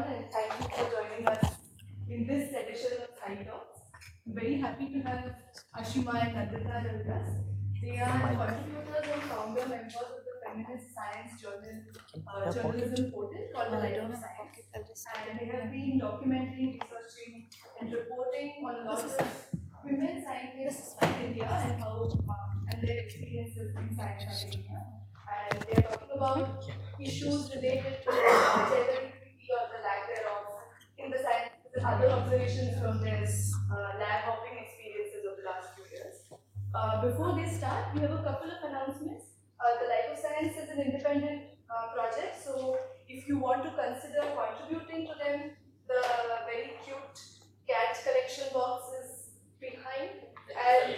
everyone, and thank you for joining us in this edition of TLoS. I'm very happy to have Aashima and Nandita with us. They are contributors and founder members of the feminist science journalism portal called the Life of Science. And they have been documenting, researching, and reporting on a lot of women scientists in India and and their experiences in science academia. And they are talking about issues related to gender equity or the lack thereof in the science and other observations from their lab hopping experiences of the last few years. Before they start, we have a couple of announcements. The Life of Science is an independent project, so if you want to consider contributing to them, the very cute cat collection box is behind and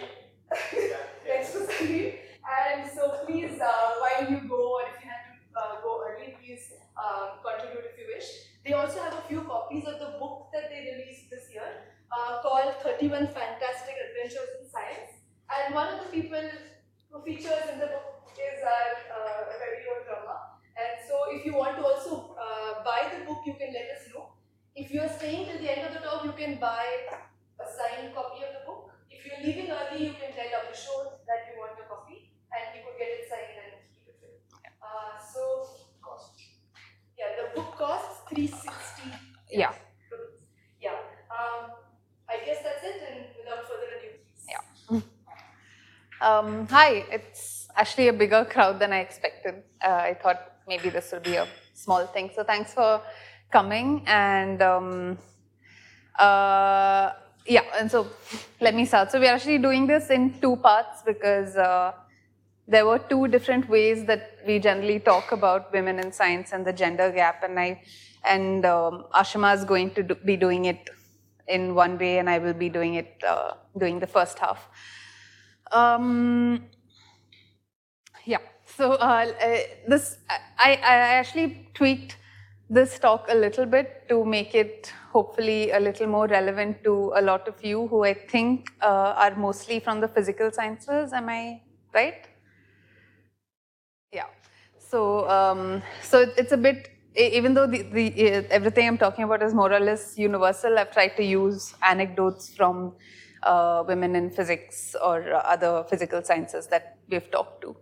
next to Sandeep. And so please, while you go, or if you have to go early, please contribute if you wish. They also have a few copies of the book that they released this year called 31 Fantastic Adventures in Science. And one of the people who features in the book is our very own Rama. And so if you want to also buy the book, you can let us know. If you are staying till the end of the talk, you can buy a signed copy of the book. If you're leaving early, you can tell Abhishek that you want a copy, and he could get it signed and keep it with. The book costs $360. Yeah. Yeah. I guess that's it, and without further ado, please. Yeah. Hi, it's actually a bigger crowd than I expected. I thought maybe this would be a small thing. So thanks for coming. And and so let me start. So we're actually doing this in two parts because there were two different ways that we generally talk about women in science and the gender gap. And Aashima is going to be doing it in one way, and I will be doing it doing the first half. So I actually tweaked this talk a little bit to make it hopefully a little more relevant to a lot of you who I think are mostly from the physical sciences. Am I right? Yeah. So it's a bit, even though everything I'm talking about is more or less universal, I've tried to use anecdotes from women in physics or other physical sciences that we've talked to.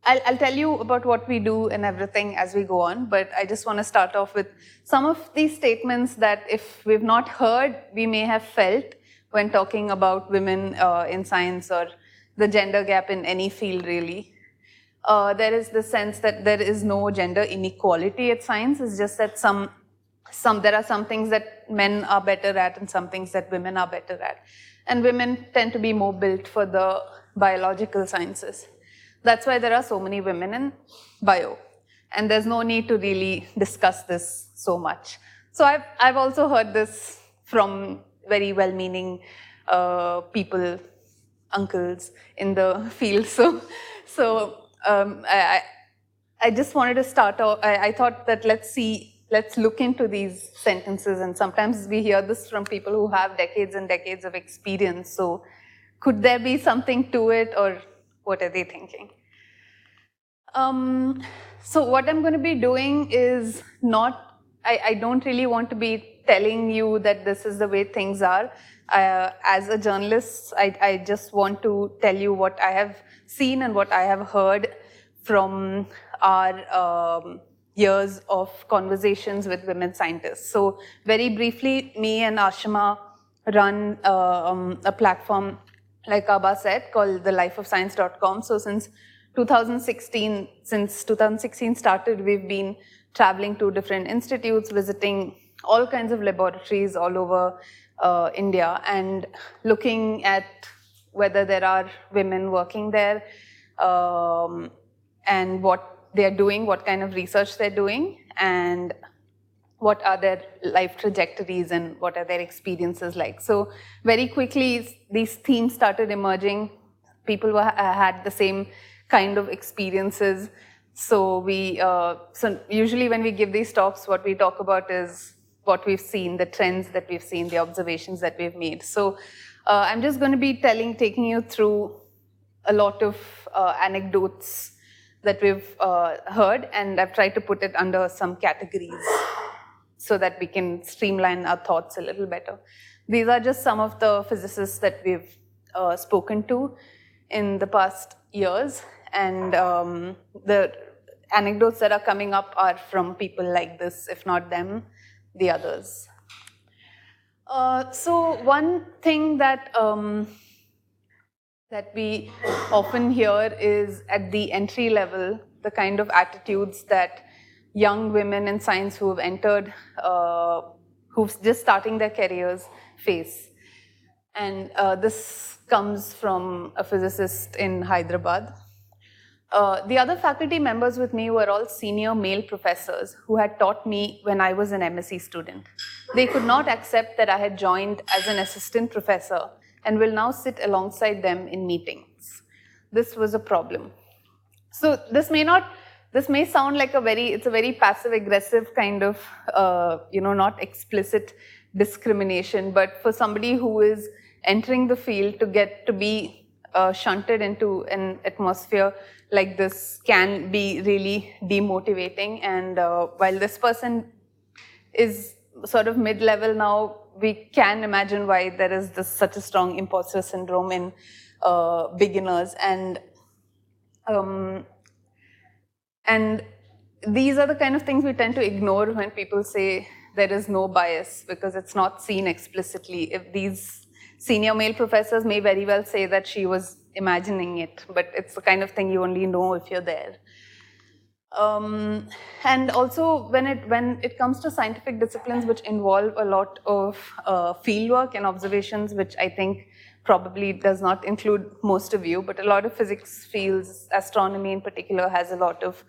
I'll tell you about what we do and everything as we go on, but I just want to start off with some of these statements that if we've not heard, we may have felt when talking about women in science or the gender gap in any field, really. There is the sense that there is no gender inequality at science. It's just that there are some things that men are better at and some things that women are better at. And women tend to be more built for the biological sciences. That's why there are so many women in bio. And there's no need to really discuss this so much. So I've also heard this from very well-meaning people, uncles in the field. So I just wanted to start off. I thought that let's look into these sentences. And sometimes we hear this from people who have decades and decades of experience. So could there be something to it, or what are they thinking? So what I'm going to be doing is I don't really want to be telling you that this is the way things are. As a journalist, I just want to tell you what I have seen and what I have heard from our years of conversations with women scientists. So very briefly, me and Aashima run a platform, like Abba said, called thelifeofscience.com. So since 2016 started, we've been traveling to different institutes, visiting all kinds of laboratories all over India, and looking at whether there are women working there and what they're doing, what kind of research they're doing, and what are their life trajectories and what are their experiences like. So very quickly, these themes started emerging. People had the same kind of experiences. So usually when we give these talks, what we talk about is what we've seen, the trends that we've seen, the observations that we've made. So I'm just going to be taking you through a lot of anecdotes that we've heard, and I've tried to put it under some categories so that we can streamline our thoughts a little better. These are just some of the physicists that we've spoken to in the past years, and the anecdotes that are coming up are from people like this, if not them, the others. So one thing that that we often hear is at the entry level, the kind of attitudes that young women in science who have entered, who's just starting their careers face. And this comes from a physicist in Hyderabad. The other faculty members with me were all senior male professors who had taught me when I was an MSc student. They could not accept that I had joined as an assistant professor and will now sit alongside them in meetings. This was a problem. So this may sound like it's a very passive-aggressive kind of, not explicit discrimination, but for somebody who is entering the field to get to be shunted into an atmosphere like this can be really demotivating. And while this person is sort of mid-level now, we can imagine why there is such a strong imposter syndrome in beginners. And these are the kind of things we tend to ignore when people say there is no bias, because it's not seen explicitly. If these senior male professors may very well say that she was imagining it, but it's the kind of thing you only know if you're there. And also when it comes to scientific disciplines which involve a lot of fieldwork and observations, which I think probably does not include most of you, but a lot of physics fields, astronomy in particular, has a lot of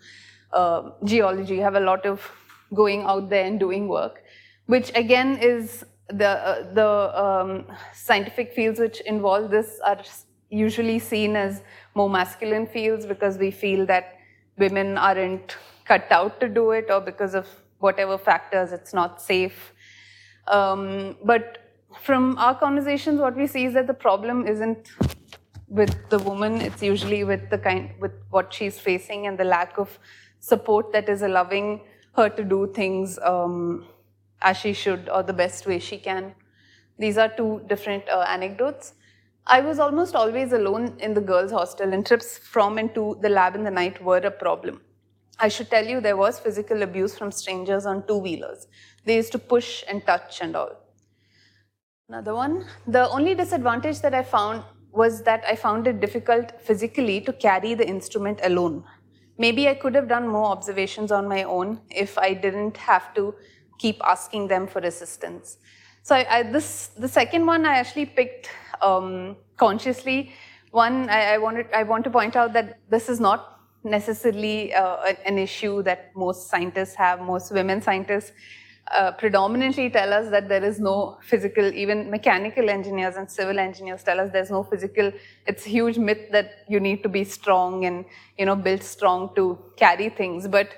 geology, have a lot of going out there and doing work, which again is the scientific fields which involve this are usually seen as more masculine fields because we feel that women aren't cut out to do it, or because of whatever factors, it's not safe. But from our conversations, what we see is that the problem isn't with the woman, it's usually with what she's facing and the lack of support that is allowing her to do things as she should, or the best way she can. These are two different anecdotes. I was almost always alone in the girls' hostel, and trips from and to the lab in the night were a problem. I should tell you, there was physical abuse from strangers on two-wheelers. They used to push and touch and all. Another one. The only disadvantage that I found was that I found it difficult physically to carry the instrument alone. Maybe I could have done more observations on my own if I didn't have to keep asking them for assistance. So the second one I actually picked consciously. One, I want to point out that this is not necessarily an issue that most scientists have. Most women scientists predominantly tell us that there is no physical, even mechanical engineers and civil engineers tell us there's no physical. It's a huge myth that you need to be strong and built strong to carry things. But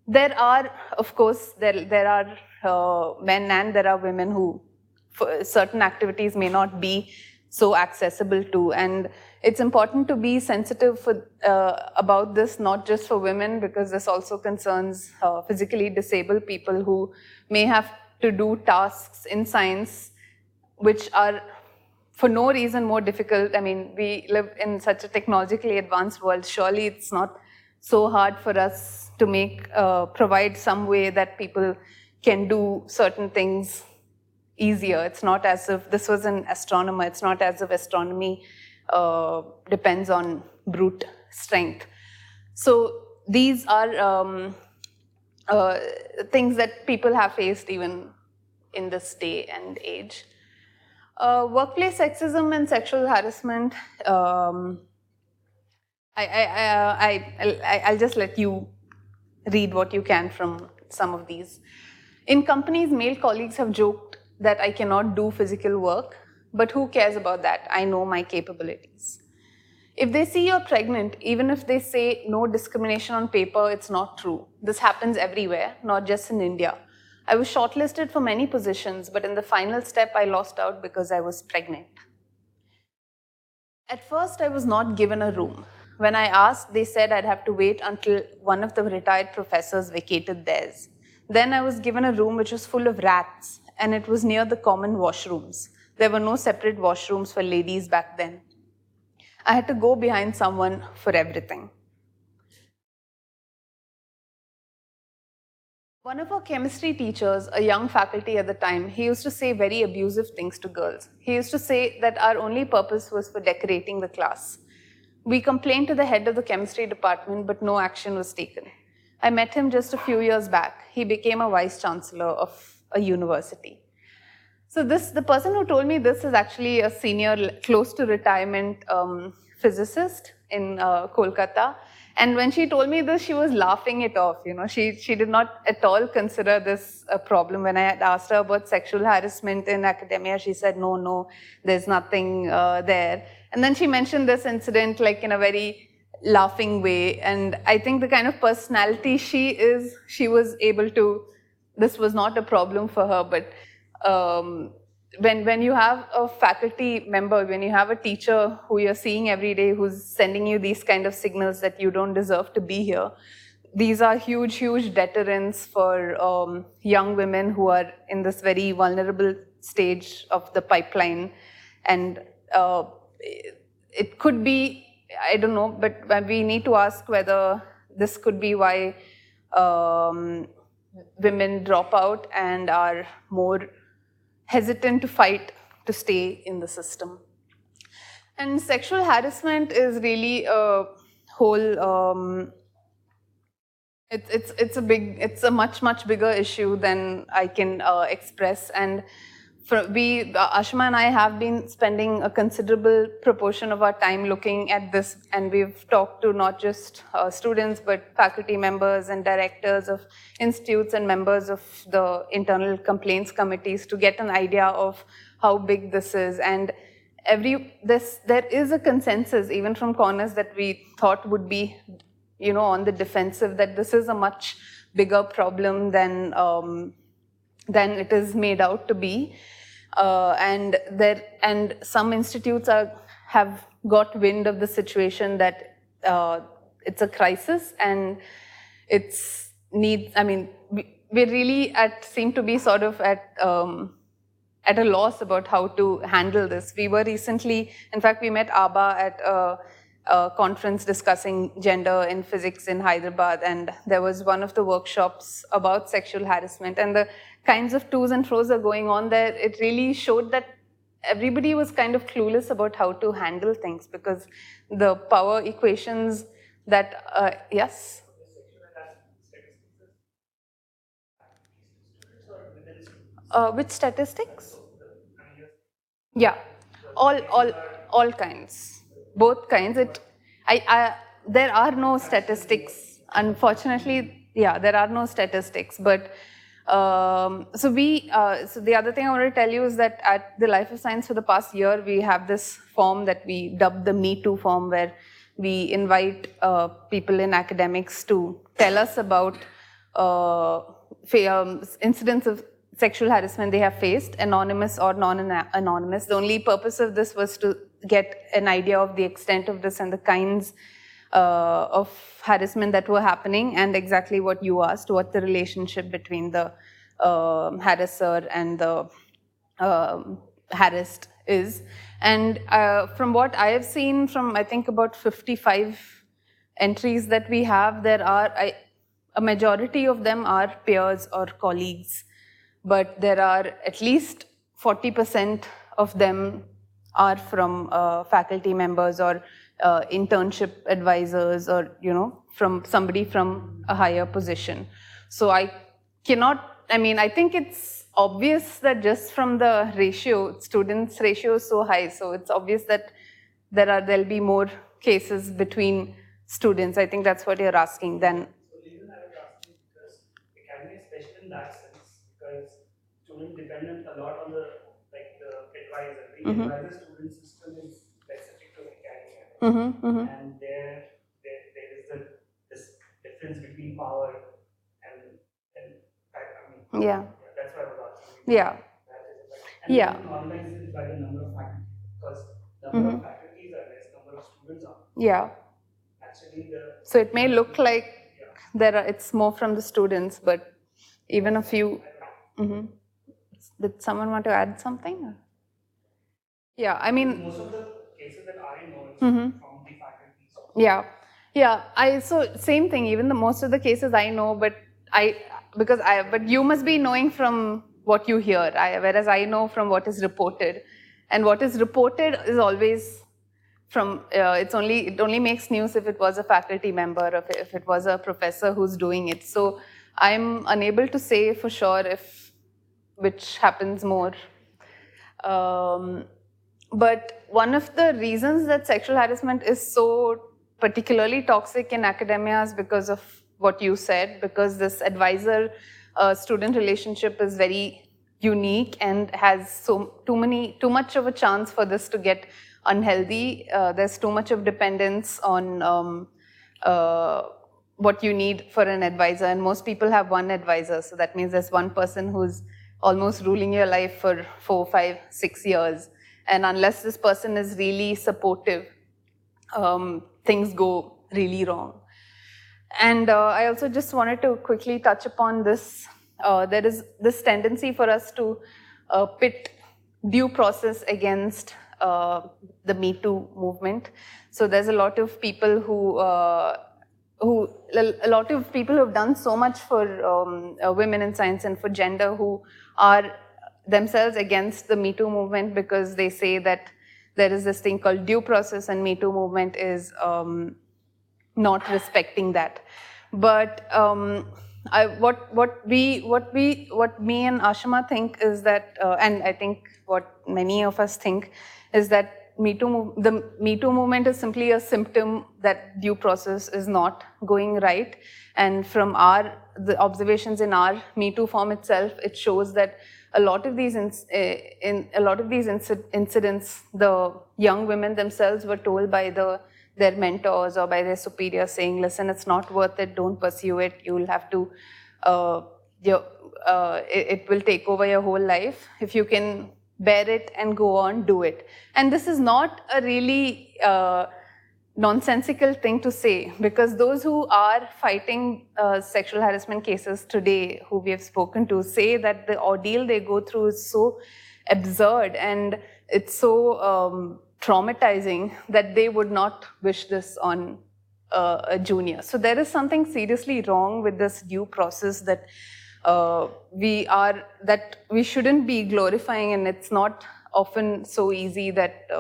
there are, of course, there are men and there are women who for certain activities may not be so accessible to. And it's important to be sensitive about this, not just for women, because this also concerns physically disabled people who may have to do tasks in science which are for no reason more difficult. I mean, we live in such a technologically advanced world. Surely it's not so hard for us to provide some way that people can do certain things easier. It's not as if this was an astronomer. It's not as if astronomy depends on brute strength. So these are things that people have faced even in this day and age. Workplace sexism and sexual harassment. I'll just let you read what you can from some of these. In companies, male colleagues have joked that I cannot do physical work, but who cares about that? I know my capabilities. If they see you're pregnant, even if they say no discrimination on paper, it's not true. This happens everywhere, not just in India. I was shortlisted for many positions, but in the final step, I lost out because I was pregnant. At first, I was not given a room. When I asked, they said I'd have to wait until one of the retired professors vacated theirs. Then I was given a room which was full of rats, and it was near the common washrooms. There were no separate washrooms for ladies back then. I had to go behind someone for everything. One of our chemistry teachers, a young faculty at the time, he used to say very abusive things to girls. He used to say that our only purpose was for decorating the class. We complained to the head of the chemistry department, but no action was taken. I met him just a few years back. He became a vice chancellor of a university. So the person who told me this is actually a senior, close to retirement physicist in Kolkata. And when she told me this, she was laughing it off. She did not at all consider this a problem. When I had asked her about sexual harassment in academia, she said, no, there's nothing there. And then she mentioned this incident like in a very laughing way. And I think the kind of personality she is, she was able to, this was not a problem for her. But when you have a faculty member, when you have a teacher who you're seeing every day, who's sending you these kind of signals that you don't deserve to be here, these are huge, huge deterrents for young women who are in this very vulnerable stage of the pipeline. And it could be, I don't know, but we need to ask whether this could be why women drop out and are more hesitant to fight to stay in the system. And sexual harassment is really a whole, it's a much bigger issue than I can express. And Aashima and I have been spending a considerable proportion of our time looking at this, and we've talked to not just students, but faculty members and directors of institutes and members of the internal complaints committees to get an idea of how big this is. And there is a consensus, even from corners that we thought would be, on the defensive, that this is a much bigger problem than it is made out to be. And some institutes have got wind of the situation that it's a crisis, and we really seem to be sort of at a loss about how to handle this. We were recently, in fact, we met ABBA at a conference discussing gender in physics in Hyderabad, and there was one of the workshops about sexual harassment, and the kinds of to's and fro's are going on there. It really showed that everybody was kind of clueless about how to handle things, because the power equations that, yes? Which statistics? Yeah, all kinds, both kinds. There are no statistics, unfortunately. Yeah, there are no statistics. But so the other thing I want to tell you is that at the Life of Science for the past year, we have this form that we dubbed the Me Too form, where we invite people in academics to tell us about incidents of sexual harassment they have faced, anonymous or non-anonymous. The only purpose of this was to get an idea of the extent of this and the kinds of harassment that were happening, and exactly what you asked, what the relationship between the harasser and the harassed is. And from what I have seen, from I think about 55 entries that we have, there are a majority of them are peers or colleagues, but there are at least 40% of them are from faculty members or internship advisors, or from somebody from a higher position. So I think it's obvious that just from the ratio, students ratio is so high, so it's obvious that there'll be more cases between students. I think that's what you're asking then. So the reason I was asking is because academia is special in that sense, because students dependent a lot on the advisor. The advisor student system is specific to academia, and there is this difference between power and yeah. That's why I was asking. Yeah. And yeah. normalize it by the number of faculty, because number of faculties are less, number of students are. Yeah. actually the. So it may look like it's more from the students, but even a few. Mm-hmm. Did someone want to add something? Yeah, I mean. Most of the cases that I know is Mm-hmm. from the faculty. Yeah. So same thing. Even most of the cases I know, but you must be knowing from what you hear, whereas I know from what is reported, and what is reported is always from. It only makes news if it was a faculty member, or if it was a professor who's doing it. So I'm unable to say for sure which happens more. But one of the reasons that sexual harassment is so particularly toxic in academia is because of what you said, because this advisor-student relationship is very unique and has too much of a chance for this to get unhealthy. There's too much of dependence on what you need for an advisor, and most people have one advisor, so that means there's one person who's almost ruling your life for 4, 5, 6 years. And unless this person is really supportive, things go really wrong. And I also just wanted to quickly touch upon this. There is this tendency for us to pit due process against the Me Too movement. So there's a lot of people who have done so much for women in science and for gender, who are themselves against the Me Too movement because they say that there is this thing called due process, and Me Too movement is not respecting that. But what me and Aashima think is that, and I think what many of us think is that the Me Too movement is simply a symptom that due process is not going right. And from the observations in our Me Too form itself, it shows that a lot of these incidents, the young women themselves were told by their mentors or by their superiors, saying, "Listen, it's not worth it. Don't pursue it. You'll have to. It will take over your whole life. If you can bear it and go on, do it." And this is not a really nonsensical thing to say, because those who are fighting sexual harassment cases today, who we have spoken to, say that the ordeal they go through is so absurd and it's so traumatizing that they would not wish this on a junior. So there is something seriously wrong with this due process that we shouldn't be glorifying, and it's not often so easy that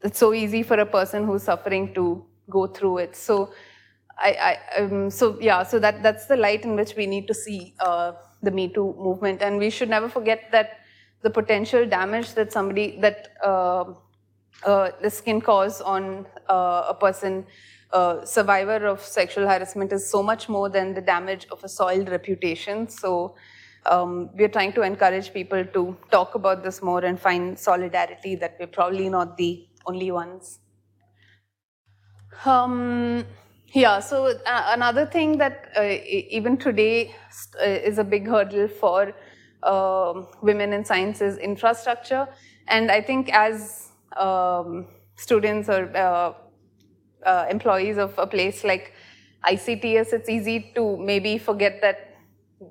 it's so easy for a person who's suffering to go through it. So so that's the light in which we need to see the Me Too movement, and we should never forget that the potential damage that this can cause on a person, survivor of sexual harassment, is so much more than the damage of a soiled reputation. So we're trying to encourage people to talk about this more and find solidarity, that we're probably not the only ones. So another thing that even today is a big hurdle for women in science is infrastructure. And I think as students or employees of a place like ICTS, it's easy to maybe forget that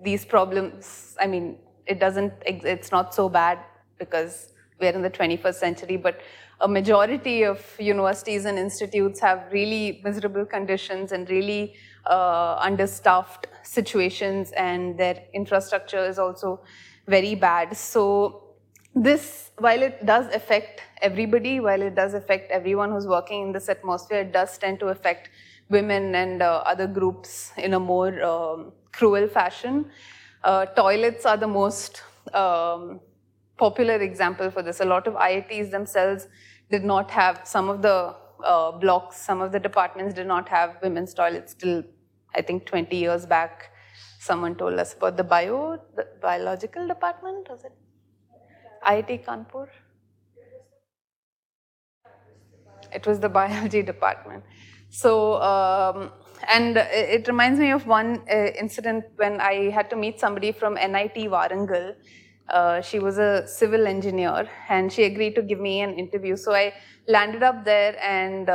these problems, I mean, it's not so bad because we're in the 21st century, but a majority of universities and institutes have really miserable conditions and really understaffed situations, and their infrastructure is also very bad. So this, while it does affect everybody, while it does affect everyone who's working in this atmosphere, it does tend to affect women and other groups in a more cruel fashion. Toilets are the most popular example for this. A lot of IITs themselves did not have, some of the blocks, some of the departments did not have women's toilets till, I think, 20 years back. Someone told us about the biological department, was it? IIT Kanpur? It was the biology department. So, and it reminds me of one incident when I had to meet somebody from NIT Warangal. She was a civil engineer, and she agreed to give me an interview. So I landed up there, and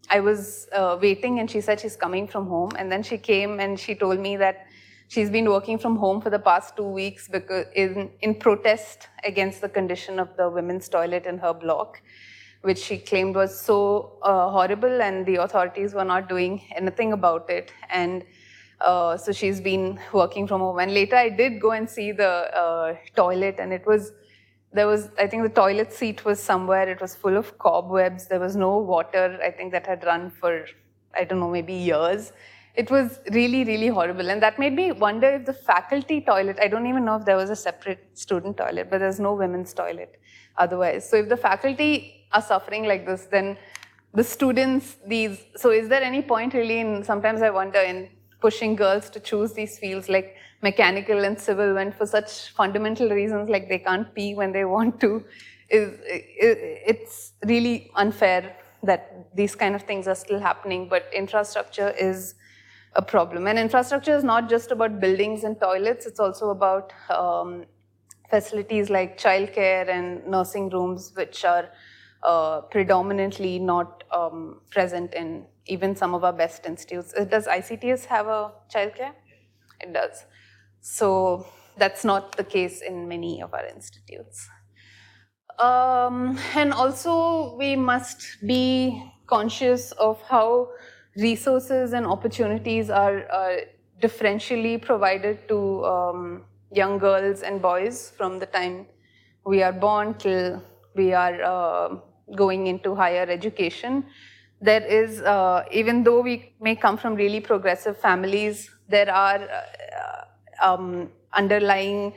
I was waiting, and she said she's coming from home. And then she came and she told me that she's been working from home for the past 2 weeks because in protest against the condition of the women's toilet in her block, which she claimed was so horrible, and the authorities were not doing anything about it. And so she's been working from home. And later I did go and see the toilet, and I think the toilet seat was somewhere, it was full of cobwebs. There was no water, I think, that had run for, I don't know, maybe years. It was really, really horrible. And that made me wonder if the faculty toilet, I don't even know if there was a separate student toilet, but there's no women's toilet otherwise. So if the faculty are suffering like this, then the students, so is there any point really in, sometimes I wonder, in pushing girls to choose these fields like mechanical and civil when for such fundamental reasons like they can't pee when they want to? It's really unfair that these kind of things are still happening, but infrastructure is a problem. And infrastructure is not just about buildings and toilets, it's also about facilities like childcare and nursing rooms, which are predominantly not present in even some of our best institutes. Does ICTS have a childcare? It does. So that's not the case in many of our institutes. And also we must be conscious of how resources and opportunities are differentially provided to young girls and boys from the time we are born till we are going into higher education. There is, even though we may come from really progressive families, there are underlying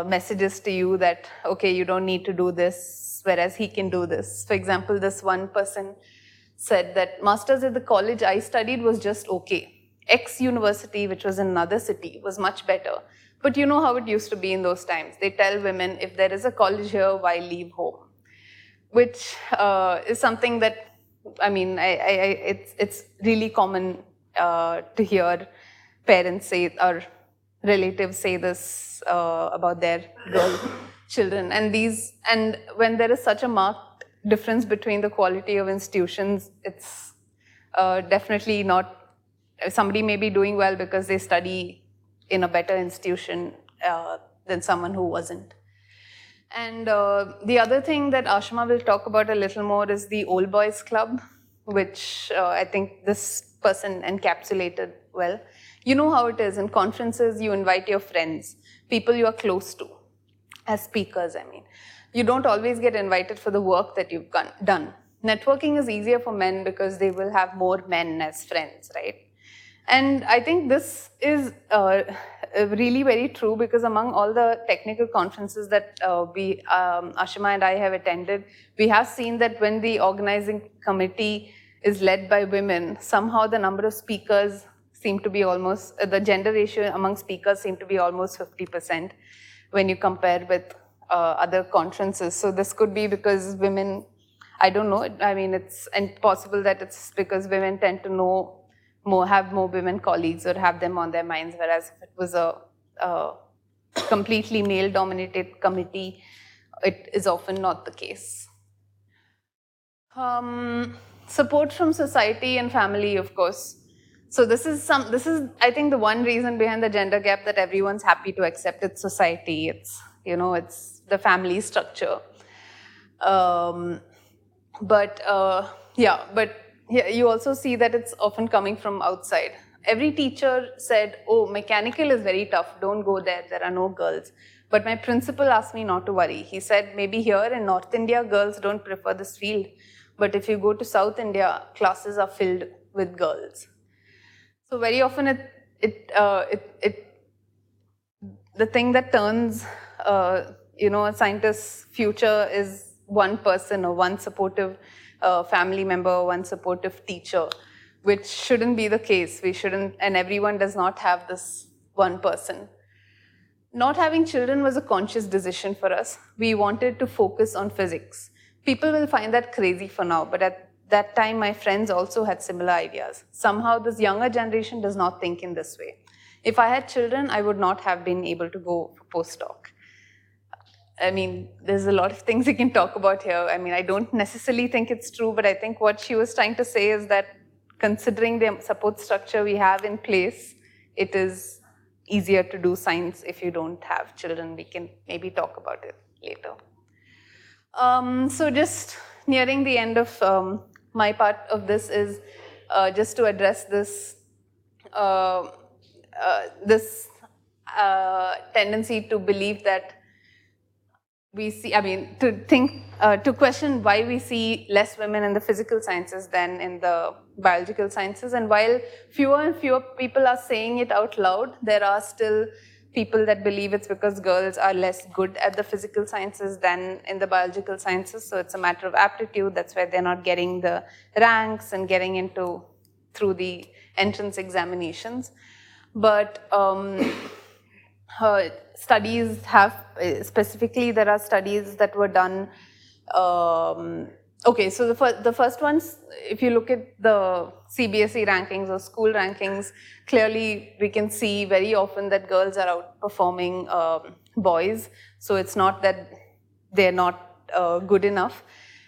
messages to you that, okay, you don't need to do this, whereas he can do this. For example, this one person said that masters at the college I studied was just okay. X university, which was in another city, was much better. But you know how it used to be in those times. They tell women, if there is a college here, why leave home? Which is something that, I mean, it's really common to hear parents say, or relatives say this about their girl children. And when there is such a marked difference between the quality of institutions, it's definitely not, somebody may be doing well because they study in a better institution than someone who wasn't. And the other thing that Aashima will talk about a little more is the Old Boys Club, which I think this person encapsulated well. You know how it is. In conferences, you invite your friends, people you are close to, as speakers, I mean. You don't always get invited for the work that you've done. Networking is easier for men because they will have more men as friends, right? And I think this is really very true because among all the technical conferences that Aashima and I have attended, we have seen that when the organizing committee is led by women, somehow the number of speakers seem to be almost, the gender ratio among speakers seem to be almost 50% when you compare with other conferences. So this could be because women, I don't know, I mean, it's possible that it's because women tend to know have more women colleagues or have them on their minds, whereas if it was a completely male-dominated committee, it is often not the case. Support from society and family, of course. So this is I think the one reason behind the gender gap that everyone's happy to accept. It's society. It's it's the family structure. But you also see that it's often coming from outside. Every teacher said, oh, mechanical is very tough, don't go there, there are no girls. But my principal asked me not to worry. He said, maybe here in North India, girls don't prefer this field. But if you go to South India, classes are filled with girls. So very often the thing that turns a scientist's future is one person or one supportive family member, one supportive teacher, which shouldn't be the case. We shouldn't, and everyone does not have this one person. Not having children was a conscious decision for us. We wanted to focus on physics. People will find that crazy for now, but at that time, my friends also had similar ideas. Somehow, this younger generation does not think in this way. If I had children, I would not have been able to go for postdoc. I mean, there's a lot of things we can talk about here. I mean, I don't necessarily think it's true, but I think what she was trying to say is that considering the support structure we have in place, it is easier to do science if you don't have children. We can maybe talk about it later. So just nearing the end of my part of this is just to address this tendency to believe that we see, I mean, to think, to question why we see less women in the physical sciences than in the biological sciences. And while fewer and fewer people are saying it out loud, there are still people that believe it's because girls are less good at the physical sciences than in the biological sciences. So it's a matter of aptitude. That's why they're not getting the ranks and getting into through the entrance examinations. But studies have, specifically there are studies that were done, okay, so the first ones, if you look at the CBSE rankings or school rankings, clearly we can see very often that girls are outperforming boys. So it's not that they're not good enough.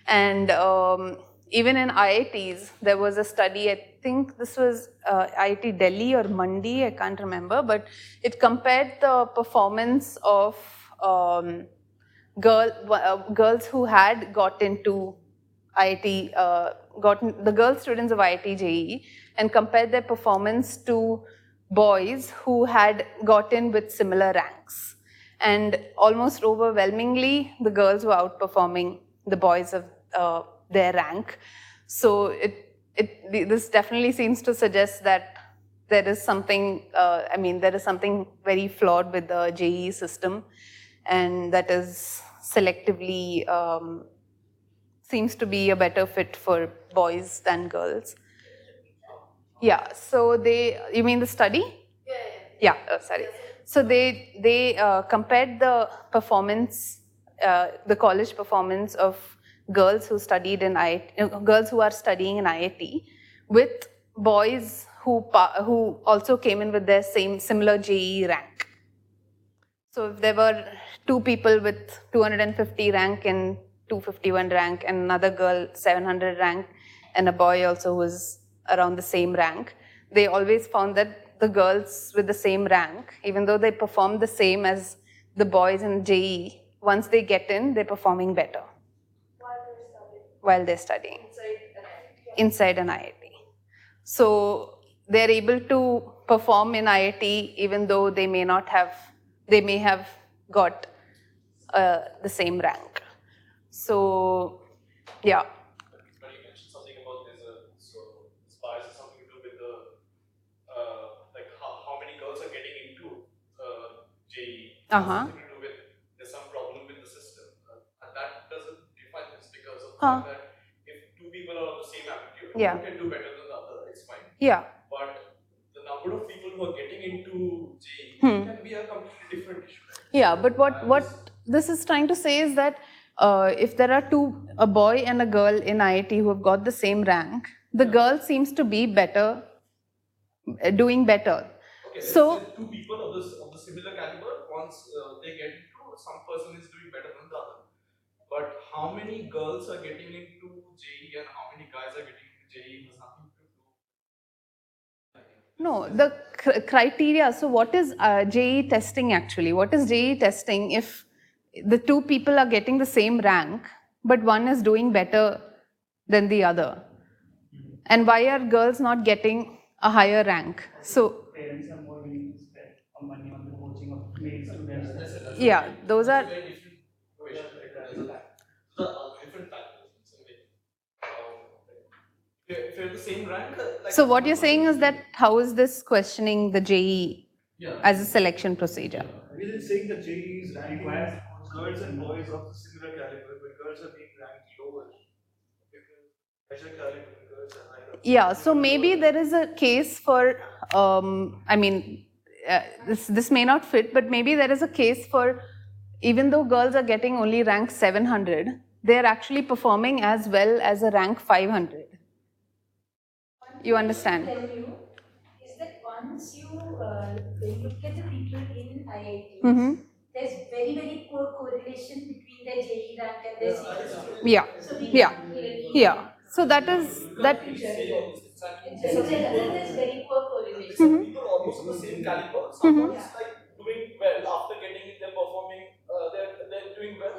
And even in IITs, there was a study, I think this was IIT Delhi or Mandi, I can't remember, but it compared the performance of girls who had got into IIT, the girl students of IIT JEE, and compared their performance to boys who had gotten with similar ranks. And almost overwhelmingly, the girls were outperforming the boys of their rank. So this definitely seems to suggest that there is something, there is something very flawed with the JEE system, and that is selectively seems to be a better fit for boys than girls. Yeah, so you mean the study? Yeah, sorry. So they compared the performance, the college performance of girls who studied in girls who are studying in IIT with boys who also came in with their similar JEE rank. So if there were two people with 250 rank and 251 rank, and another girl 700 rank, and a boy also was around the same rank, they always found that the girls with the same rank, even though they performed the same as the boys in JEE, once they get in, they're performing better. While they're studying. Inside an IIT. So they're able to perform in IIT even though they may have got the same rank. So, yeah. But you mentioned something about this bias has something to do with the like how many girls are getting into JEE. Something to do with there's some problem with the system, and that doesn't define this because of the fact that if two people are of the same aptitude, one can do better than the other. It's fine. Yeah. But the number of people who are getting into JEE can be a completely different issue. Right? Yeah, but what this is trying to say is that if there are a boy and a girl in IIT who have got the same rank, the girl seems to be better, doing better. Okay, so two people of the similar caliber, once they get into, some person is doing better than the other. But how many girls are getting into JEE and how many guys are getting into JEE has nothing to do. No, the criteria. So what is JEE testing actually? What is JEE testing if the two people are getting the same rank, but one is doing better than the other? And why are girls not getting a higher rank? So parents are more willing to spend money on the coaching of male students. Yeah, those are very different equation. Different factors. If you're the same rank. So what you're saying is that how is this questioning the JEE as a selection procedure? We're just saying that JEE is requires girls and boys of similar caliber, but girls are being ranked lower because measure caliber girls are higher. Yeah, so maybe there is a case for, this may not fit, but maybe there is a case for, even though girls are getting only rank 700, they're actually performing as well as a rank 500. You understand? Tell you is that once you look at the people in IITs, there's very, very poor correlation between their JEE rank and their CTS. Yeah. So we Yeah. can't really. Yeah. So that is that. In general, there's very poor correlation. People almost of the same caliber. Someone's like doing well after getting it, they're performing, they're doing well.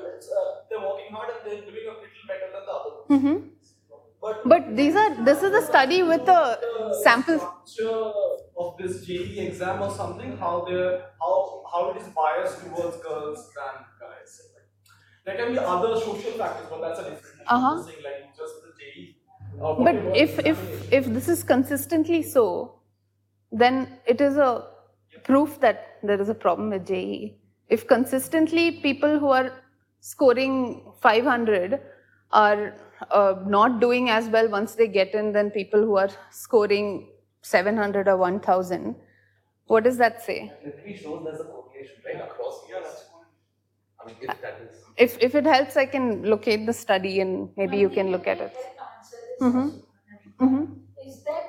They're working hard and they're doing a little better than the other. But this is a study with a sample. Structure of this JEE exam or something, how it is biased towards girls than guys. There can be other social factors, but that's a different issue. I'm saying like just the JEE. But if this is consistently so, then it is a proof that there is a problem with JEE. If consistently people who are scoring 500 are not doing as well once they get in than people who are scoring 700 or 1000, what does that say? It really shows there's a correlation right across years. I mean, if that is. If it helps, I can locate the study and maybe you can look at it. Is that,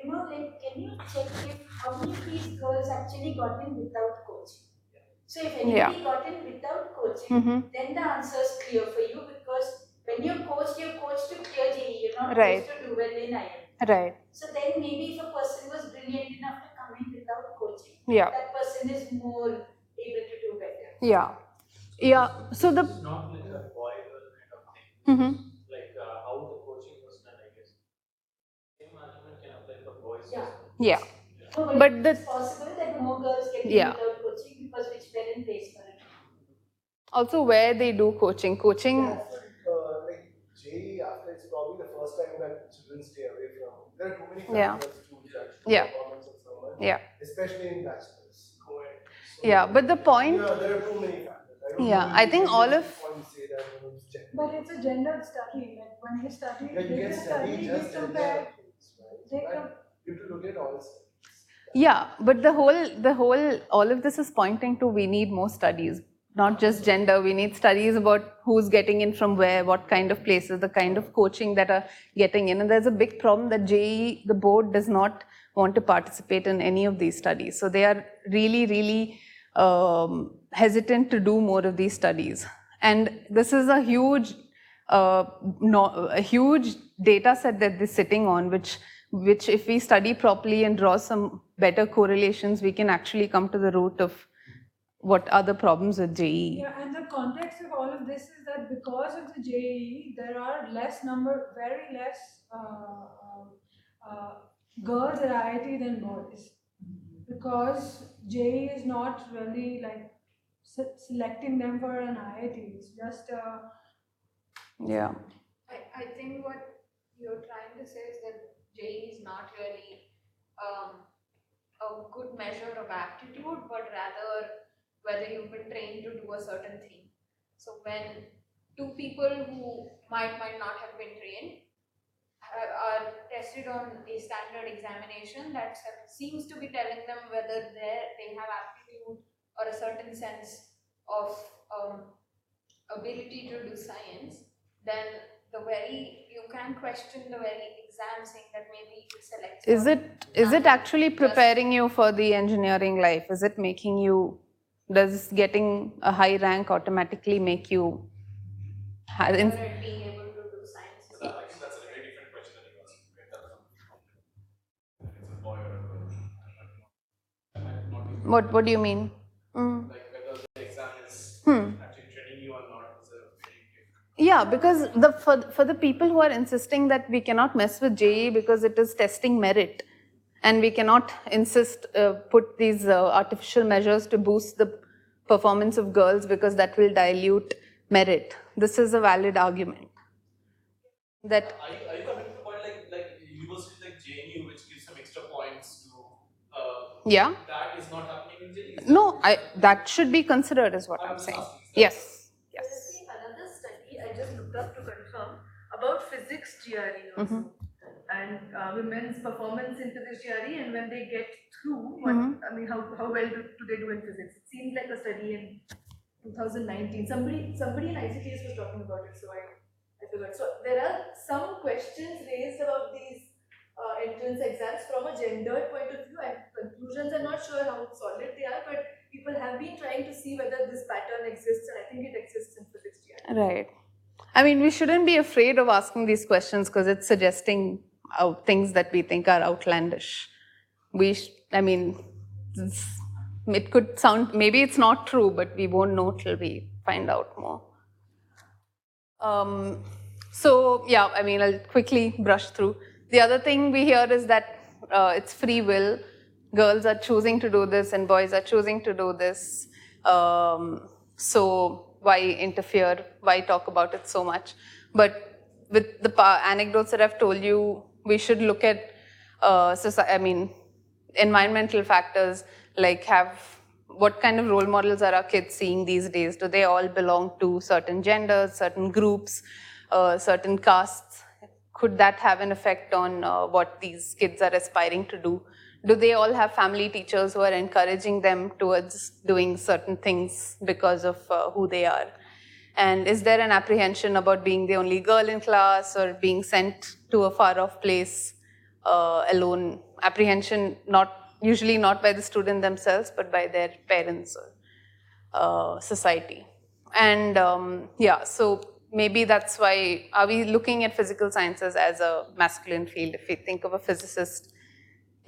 like, can you check if how many of these girls actually got in without coaching? So if anybody got in without coaching, then the answer is clear for you, because when you're coached to clear JEE, you're not coached to do well in IIM. Right. So then maybe if a person was brilliant enough to come in without coaching, that person is more able to do better. Yeah. So the. It's not like a boy girl kind of thing. Like how the coaching was done, I guess. Same argument can apply for boys. Yeah. No, but it's possible that more girls get in without coaching because which parent pays for it. Also, where they do coaching. Like JEE, after it's probably the first time that children stay away from. There are too many factors to judge the performance of someone, especially in bachelors. But the point. There are too many factors. I think all of. But it's a gendered study. Like when you study, you can study just compare. You have to look at all sides. Yeah, but all of this is pointing to we need more studies, not just gender. We need studies about who's getting in from where, what kind of places, the kind of coaching that are getting in. And there's a big problem that JEE, the board, does not want to participate in any of these studies. So they are really, really hesitant to do more of these studies. And this is a huge, huge data set that they're sitting on, which if we study properly and draw some better correlations, we can actually come to the root of what are the problems with JEE. Yeah, and the context of all of this is that because of the JEE, there are very less girls at IIT than boys. Because JEE is not really like selecting them for an IIT. It's just I think what you're trying to say is that JEE is not really a good measure of aptitude, but rather whether you've been trained to do a certain thing. So when two people who might not have been trained are tested on a standard examination that seems to be telling them whether they have aptitude or a certain sense of ability to do science, then you can question the very exam, saying that maybe you select. Is it actually preparing you for the engineering life? Is it making you? Does getting a high rank automatically make you? Being able to do science. I think that's a very different question that you asked. If it's a boy or a girl. What do you mean? Like whether the exam is actually training you or not. Yeah, because for the people who are insisting that we cannot mess with JEE because it is testing merit, and we cannot put these artificial measures to boost the performance of girls because that will dilute merit. This is a valid argument. That are you coming to the point like universities like JNU, which gives some extra points to that is not happening in JEE? No, that should be considered is what I'm saying. Yes. Another study I just looked up to confirm about physics GRE also, and women's performance into this GRE, and when they get through, how well do they do in physics? It seems like a study in 2019. Somebody in ICTS was talking about it, so I forgot. So there are some questions raised about these entrance exams from a gendered point of view, and conclusions are not sure how solid they are, but people have been trying to see whether this pattern Right. I mean, we shouldn't be afraid of asking these questions because it's suggesting things that we think are outlandish. I mean, it could sound, maybe it's not true, but we won't know till we find out more. So yeah, I mean, I'll quickly brush through. The other thing we hear is that it's free will. Girls are choosing to do this and boys are choosing to do this. So why interfere? Why talk about it so much? But with the anecdotes that I've told you, we should look at, environmental factors, like what kind of role models are our kids seeing these days? Do they all belong to certain genders, certain groups, certain castes? Could that have an effect on what these kids are aspiring to do? Do they all have family teachers who are encouraging them towards doing certain things because of who they are? And is there an apprehension about being the only girl in class or being sent to a far-off place alone? Apprehension usually not by the student themselves, but by their parents or society. And yeah, so maybe that's why, are we looking at physical sciences as a masculine field? If we think of a physicist,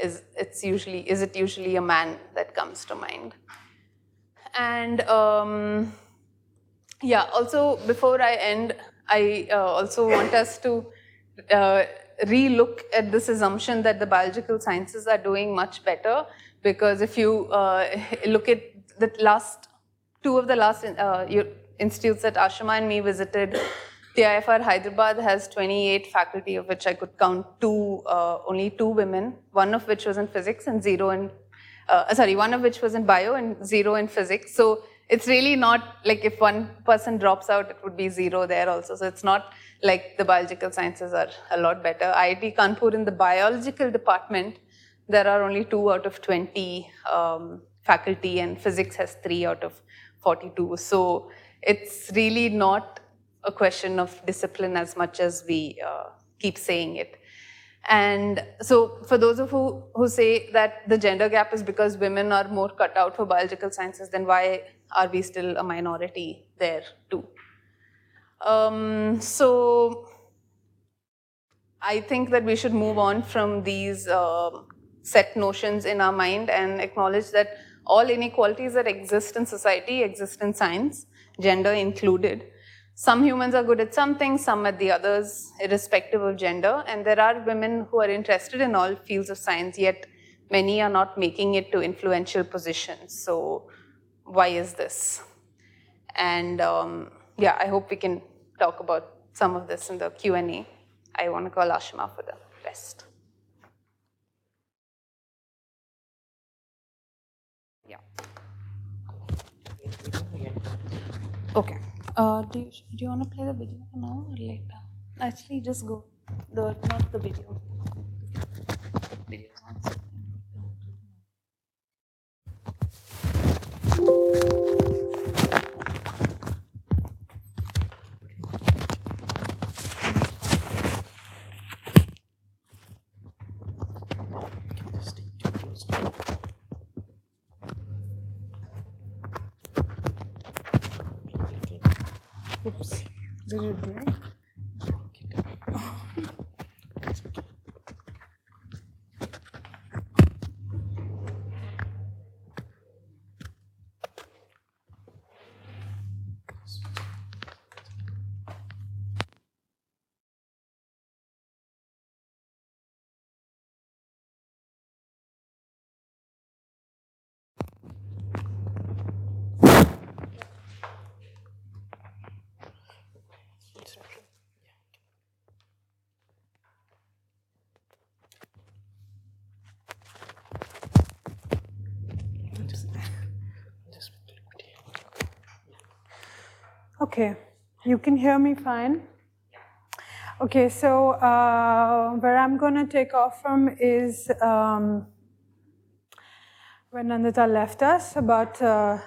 is it usually a man that comes to mind? And yeah, also before I end, I also want us to re-look at this assumption that the biological sciences are doing much better, because if you look at the two of the last institutes that Aashima and me visited, TIFR Hyderabad has 28 faculty, of which I could count only 2 women, one of which was in physics and one of which was in bio and 0 in physics. So it's really not like if one person drops out, it would be 0 there also. So it's not like the biological sciences are a lot better. IIT Kanpur, in the biological department, there are only 2 out of 20 faculty, and physics has 3 out of 42. So it's really not a question of discipline as much as we keep saying it. And so for those of who say that the gender gap is because women are more cut out for biological sciences, then why are we still a minority there too? So I think that we should move on from these set notions in our mind and acknowledge that all inequalities that exist in society exist in science, gender included. Some humans are good at some things, some at the others, irrespective of gender. And there are women who are interested in all fields of science, yet many are not making it to influential positions. So why is this? And yeah, I hope we can talk about some of this in the Q&A. I want to call Aashima for the rest. Yeah. Okay. Do you want to play the video now or later? Actually, just go. Not the video. Video sounds. Oops. Did it break? Okay, you can hear me fine? Okay, so where I'm going to take off from is when Nandita left us, about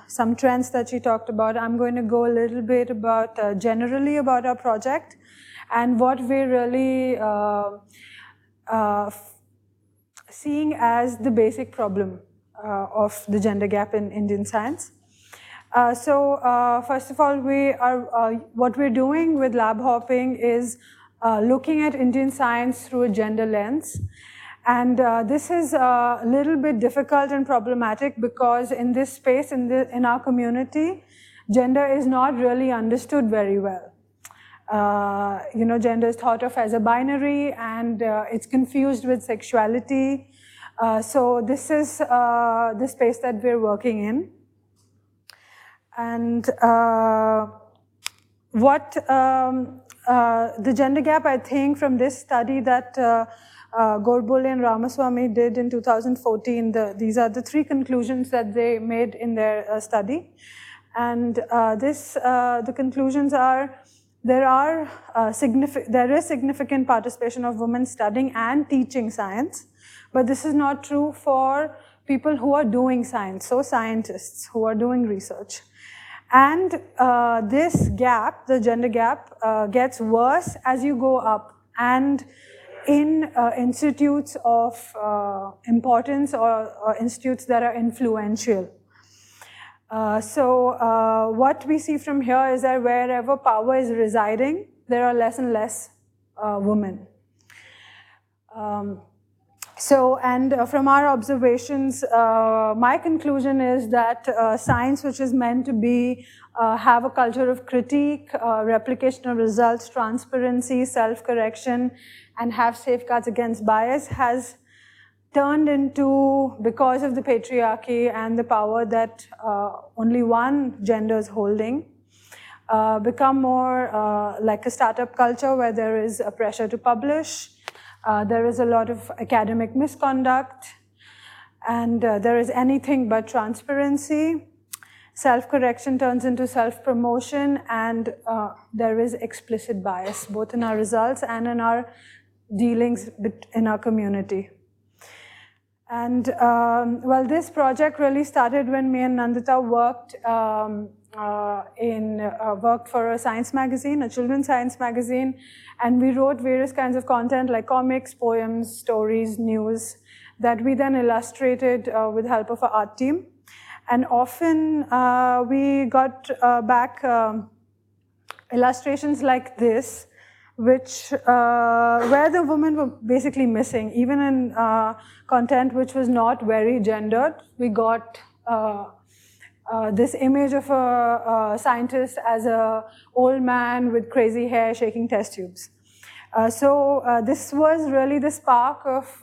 some trends that she talked about. I'm going to go a little bit about generally about our project and what we're really seeing as the basic problem of the gender gap in Indian science. First of all, what we're doing with lab hopping is looking at Indian science through a gender lens. And this is a little bit difficult and problematic because in this space, in our community, gender is not really understood very well. Gender is thought of as a binary and it's confused with sexuality. So this is the space that we're working in. And the gender gap, I think, from this study that Gorbole and Ramaswamy did in 2014, these are the 3 conclusions that they made in their study. And the conclusions are, there is significant participation of women studying and teaching science, but this is not true for people who are doing science, so scientists who are doing research. And this gap, the gender gap, gets worse as you go up and in institutes of importance or institutes that are influential. What we see from here is that wherever power is residing, there are less and less women. From our observations, my conclusion is that science, which is meant to be have a culture of critique, replication of results, transparency, self-correction, and have safeguards against bias, has turned into, because of the patriarchy and the power that only one gender is holding, become more like a startup culture where there is a pressure to publish. There is a lot of academic misconduct, and there is anything but transparency. Self-correction turns into self-promotion, and there is explicit bias, both in our results and in our dealings in our community. And well, this project really started when me and Nandita worked for a science magazine, a children's science magazine, and we wrote various kinds of content like comics, poems, stories, news, that we then illustrated with help of our art team. And often we got back illustrations like this, which where the women were basically missing. Even in content which was not very gendered, we got this image of a scientist as an old man with crazy hair shaking test tubes. This was really the spark of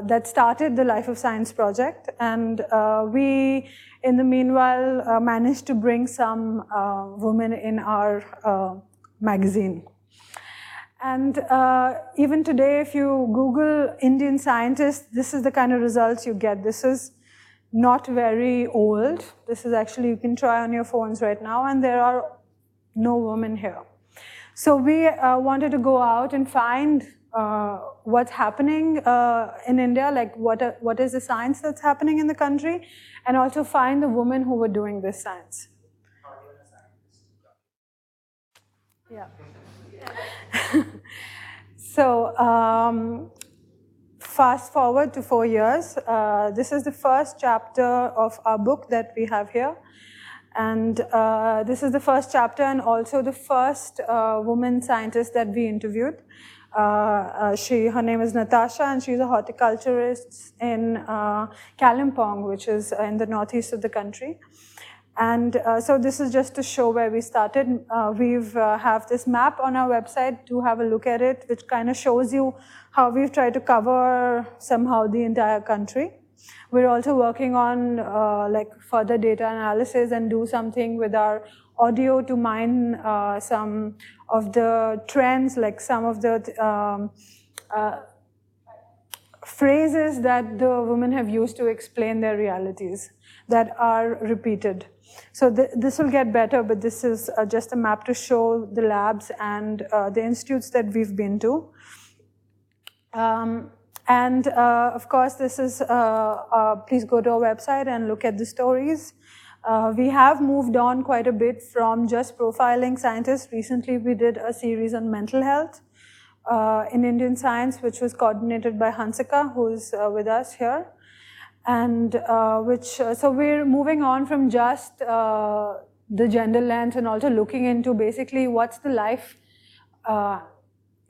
that started the Life of Science project, and we, in the meanwhile, managed to bring some women in our magazine. And even today, if you Google Indian scientists, this is the kind of results you get. This is not very old. This is actually, you can try on your phones right now, and there are no women here. So we wanted to go out and find what's happening in India, like what is the science that's happening in the country, and also find the women who were doing this science. Yeah. So fast forward to 4 years. This is the first chapter of our book that we have here. And this is the first chapter and also the first woman scientist that we interviewed. Her name is Natasha, and she's a horticulturist in Kalimpong, which is in the northeast of the country. And so this is just to show where we started. We've have this map on our website to have a look at it, which kind of shows you how we've tried to cover somehow the entire country. We're also working on like further data analysis and do something with our audio to mine some of the trends, like some of the phrases that the women have used to explain their realities that are repeated. So this will get better, but this is just a map to show the labs and the institutes that we've been to. Of course, this is, please go to our website and look at the stories. We have moved on quite a bit from just profiling scientists. Recently, we did a series on mental health in Indian science, which was coordinated by Hansika, who's with us here. and so we're moving on from just the gender lens and also looking into basically what's the life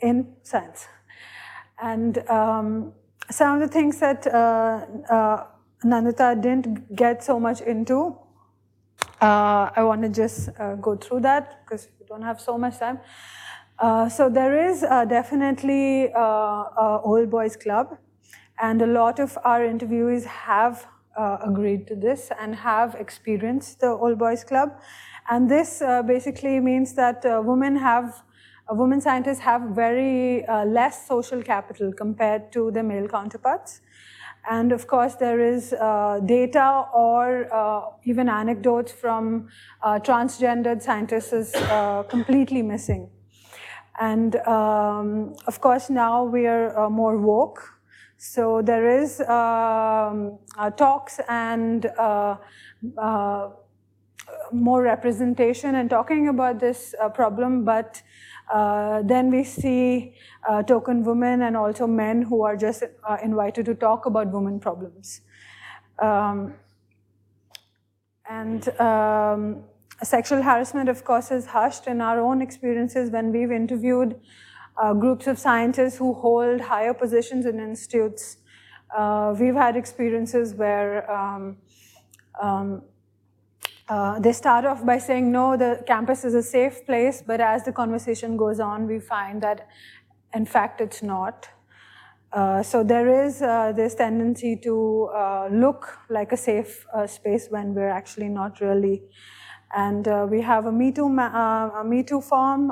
in science. And some of the things that Nandita didn't get so much into, I want to just go through that because we don't have so much time. So there is definitely a old boys club, and a lot of our interviewees have agreed to this and have experienced the old boys club. And this basically means that women scientists have very less social capital compared to their male counterparts. And of course, there is data or even anecdotes from transgendered scientists is completely missing. And of course, now we are more woke. So there is talks and more representation and talking about this problem, but then we see token women and also men who are just invited to talk about women problems. Sexual harassment, of course, is hushed. In our own experiences, when we've interviewed groups of scientists who hold higher positions in institutes, we've had experiences where they start off by saying, no, the campus is a safe place, but as the conversation goes on, we find that, in fact, it's not. So there is this tendency to look like a safe space when we're actually not really. And we have a Me Too form.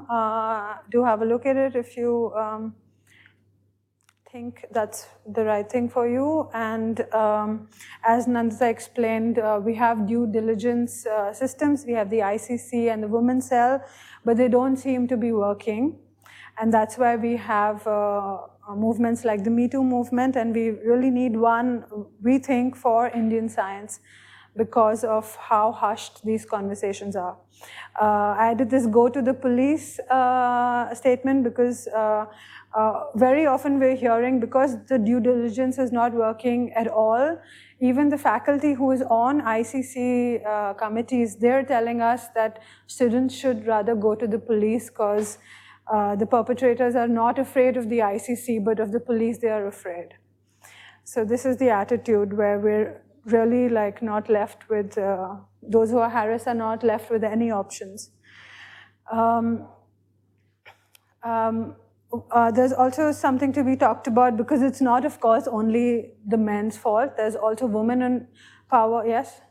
Do have a look at it if you think that's the right thing for you. And as Nandita explained, we have due diligence systems. We have the ICC and the Women's Cell, but they don't seem to be working. And that's why we have movements like the Me Too movement, and we really need one, we think, for Indian science, because of how hushed these conversations are. I did this go to the police statement because very often we're hearing, because the due diligence is not working at all, even the faculty who is on ICC committees, they're telling us that students should rather go to the police because the perpetrators are not afraid of the ICC, but of the police they are afraid. So this is the attitude where we're really like not left with, those who are harassed are not left with any options. There's also something to be talked about, because it's not, of course, only the men's fault. There's also women in power. Yes?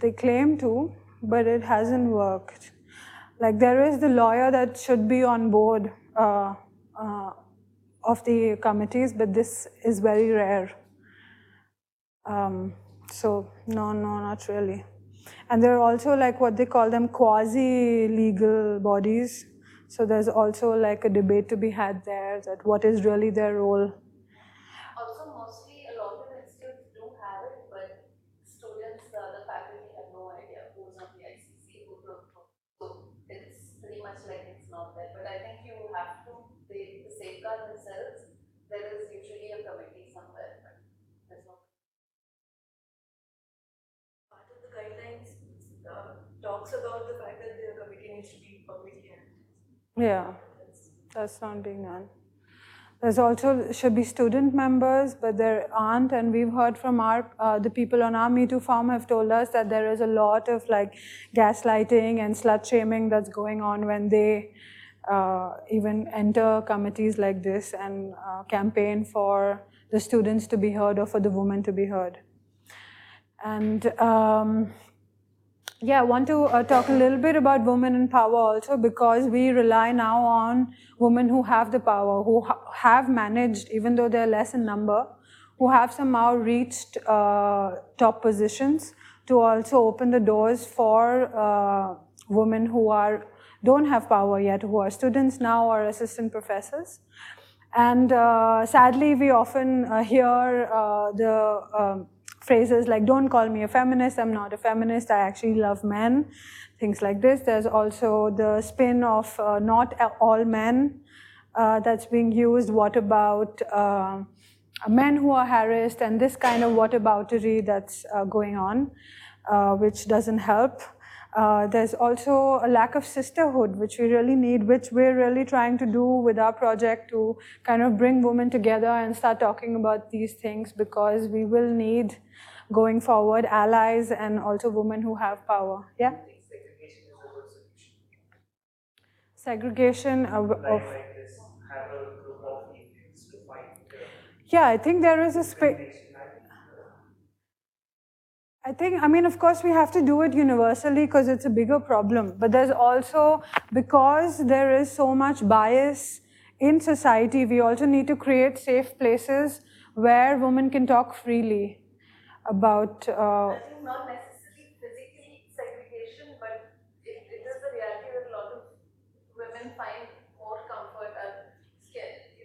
They claim to, but it hasn't worked. Like, there is the lawyer that should be on board of the committees, but this is very rare. So no, not really. And there are also like what they call them quasi-legal bodies. So there's also like a debate to be had there, that what is really their role. Also, mostly a lot of institutes do have it, but students, the faculty have no idea who's on the ICC, who's on. So it's pretty much like it's not there. But I think you have to, the safeguard themselves, there is usually a committee somewhere, but there's no. Part of the guidelines talks about the fact that the committee needs to be publicly active. Yeah, that's not being done. There's also should be student members, but there aren't, and we've heard from the people on our Me Too farm have told us that there is a lot of like gaslighting and slut shaming that's going on when they even enter committees like this and campaign for the students to be heard or for the women to be heard. And yeah, I want to talk a little bit about women in power also, because we rely now on women who have the power, who have managed, even though they're less in number, who have somehow reached top positions, to also open the doors for women who don't have power yet, who are students now or assistant professors. And sadly, we often hear the phrases like, don't call me a feminist, I'm not a feminist, I actually love men, things like this. There's also the spin of not all men that's being used. What about men who are harassed, and this kind of whataboutery that's going on, which doesn't help. There's also a lack of sisterhood, which we really need, which we're really trying to do with our project to kind of bring women together and start talking about these things, because we will need, going forward, allies and also women who have power. Yeah? Segregation is a good solution. Segregation of Like this, have a group of females to fight. Yeah, I think there is a space. I mean, of course, we have to do it universally because it's a bigger problem. But there's also, because there is so much bias in society, we also need to create safe places where women can talk freely about. I think not necessarily physically segregation, but it is the reality that a lot of women find more comfort and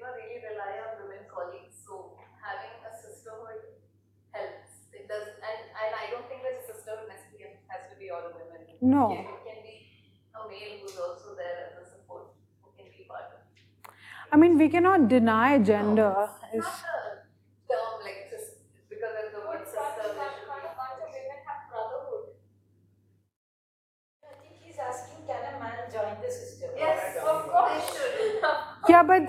really rely on women colleagues. So having a sisterhood helps. It does, and I don't think that a sisterhood necessarily has to be all women. No. It can be a male who's also there as a support, who can be part of it. I mean, we cannot deny gender. No, it's not a term like just because there's the word sister. Women have brotherhood. I think he's asking, can a man join the system? Yes, of course they should. Yeah, but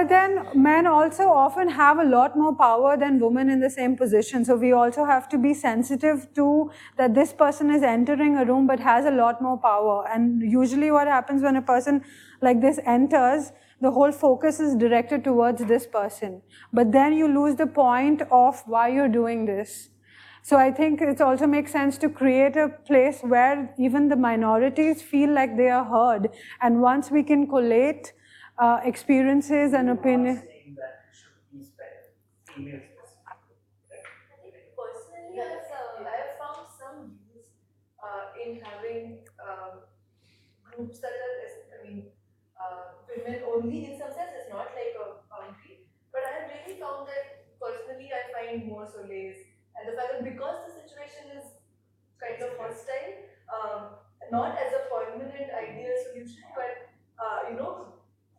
then men also often have a lot more power than women in the same position. So we also have to be sensitive to that this person is entering a room but has a lot more power. And usually what happens when a person like this enters, the whole focus is directed towards this person. But then you lose the point of why you're doing this. So I think it also makes sense to create a place where even the minorities feel like they are heard. And once we can collate experiences and opinions. Personally, I have found some use in having groups that are, women only in some sense. It's not like a boundary, but I have really found that personally I find more solace, and the fact that because the situation is kind of hostile, not as a permanent ideal solution, but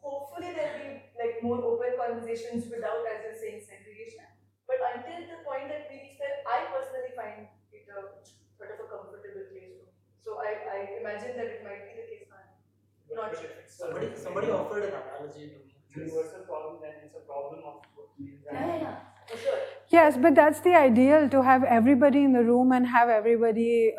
hopefully there'll be like more open conversations without, as you're saying, segregation. But until the point that we reach there, I personally find it a sort of a comfortable place for me. So I imagine that it might be the case now. Not sure. Somebody offered an analogy to me. Universal problem, then it's a problem of Yeah, for sure. Yes, but that's the ideal, to have everybody in the room and have everybody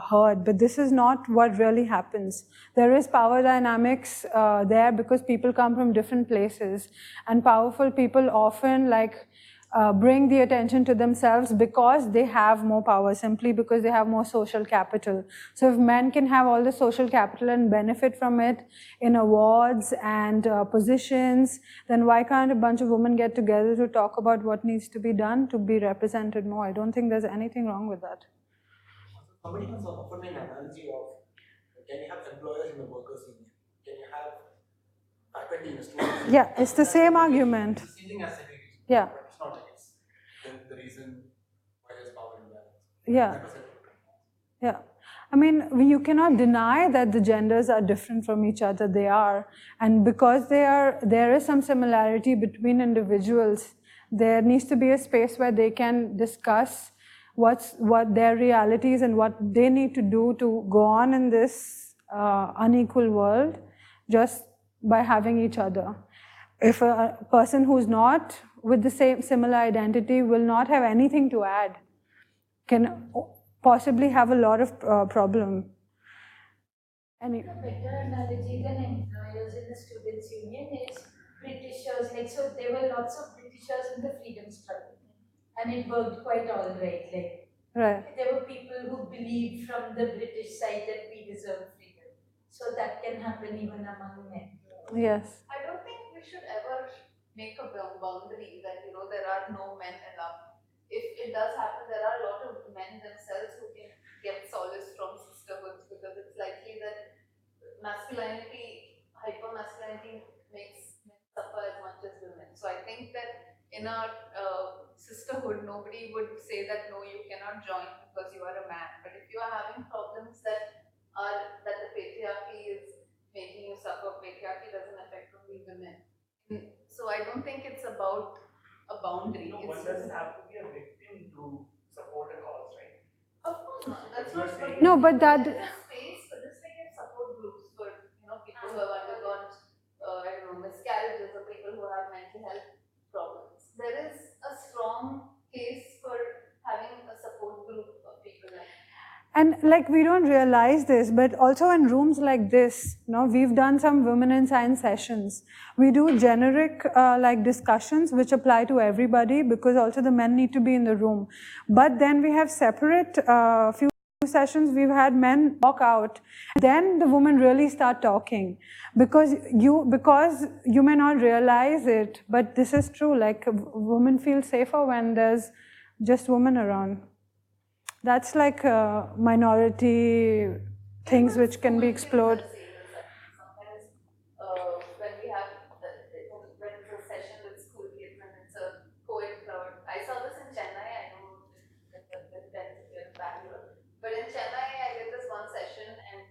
heard. But this is not what really happens. There is power dynamics there because people come from different places. And powerful people often bring the attention to themselves because they have more power, simply because they have more social capital. So if men can have all the social capital and benefit from it in awards and positions, then why can't a bunch of women get together to talk about what needs to be done to be represented more? I don't think there's anything wrong with that. Somebody has offered me an analogy of, can you have employers in the workers' union? Can you have faculty in the students? Yeah, it's the same argument. It's the same thing as segregation. Yeah. But it's not like it's the reason why there's power imbalance. Yeah. Yeah. I mean, you cannot deny that the genders are different from each other. They are. And because there is some similarity between individuals, there needs to be a space where they can discuss what their realities and what they need to do to go on in this unequal world just by having each other. If a person who's not with the similar identity will not have anything to add, can possibly have a lot of problem. A better analogy than employers in the students' union is Britishers. So there were lots of Britishers in the freedom struggle, and it worked quite all right. Right. There were people who believed from the British side that we deserve freedom. So that can happen even among men. Yes. I don't think we should ever make a boundary that there are no men enough. If it does happen, there are a lot of men themselves who can get solace from sisterhoods, because it's likely that masculinity, hyper-masculinity makes men suffer as much as women. So I think that in our sisterhood, nobody would say that no, you cannot cannot join because you are a man. But if you are having problems that the patriarchy is making you suffer, patriarchy doesn't affect only women. So I don't think it's about a boundary. No, one doesn't have to be a victim to support a cause, right? Of course not. That's not what No, but that. There is a space for this kind of support groups for people who have undergone miscarriages or people who have mental health problems. There is a strong case for having a support group of people like that. And like we don't realize this, but also in rooms like this, we've done some women in science sessions. We do generic like discussions which apply to everybody because also the men need to be in the room. But then we have separate few sessions we've had men walk out. Then the women really start talking because you may not realize it, but this is true. Like women feel safer when there's just women around. That's like minority things which can be explored. Sometimes when we have when it's a session with school kids and it's a co-ed crowd. I saw this in Chennai. I know with Bangalore, but in Chennai I did this one session, and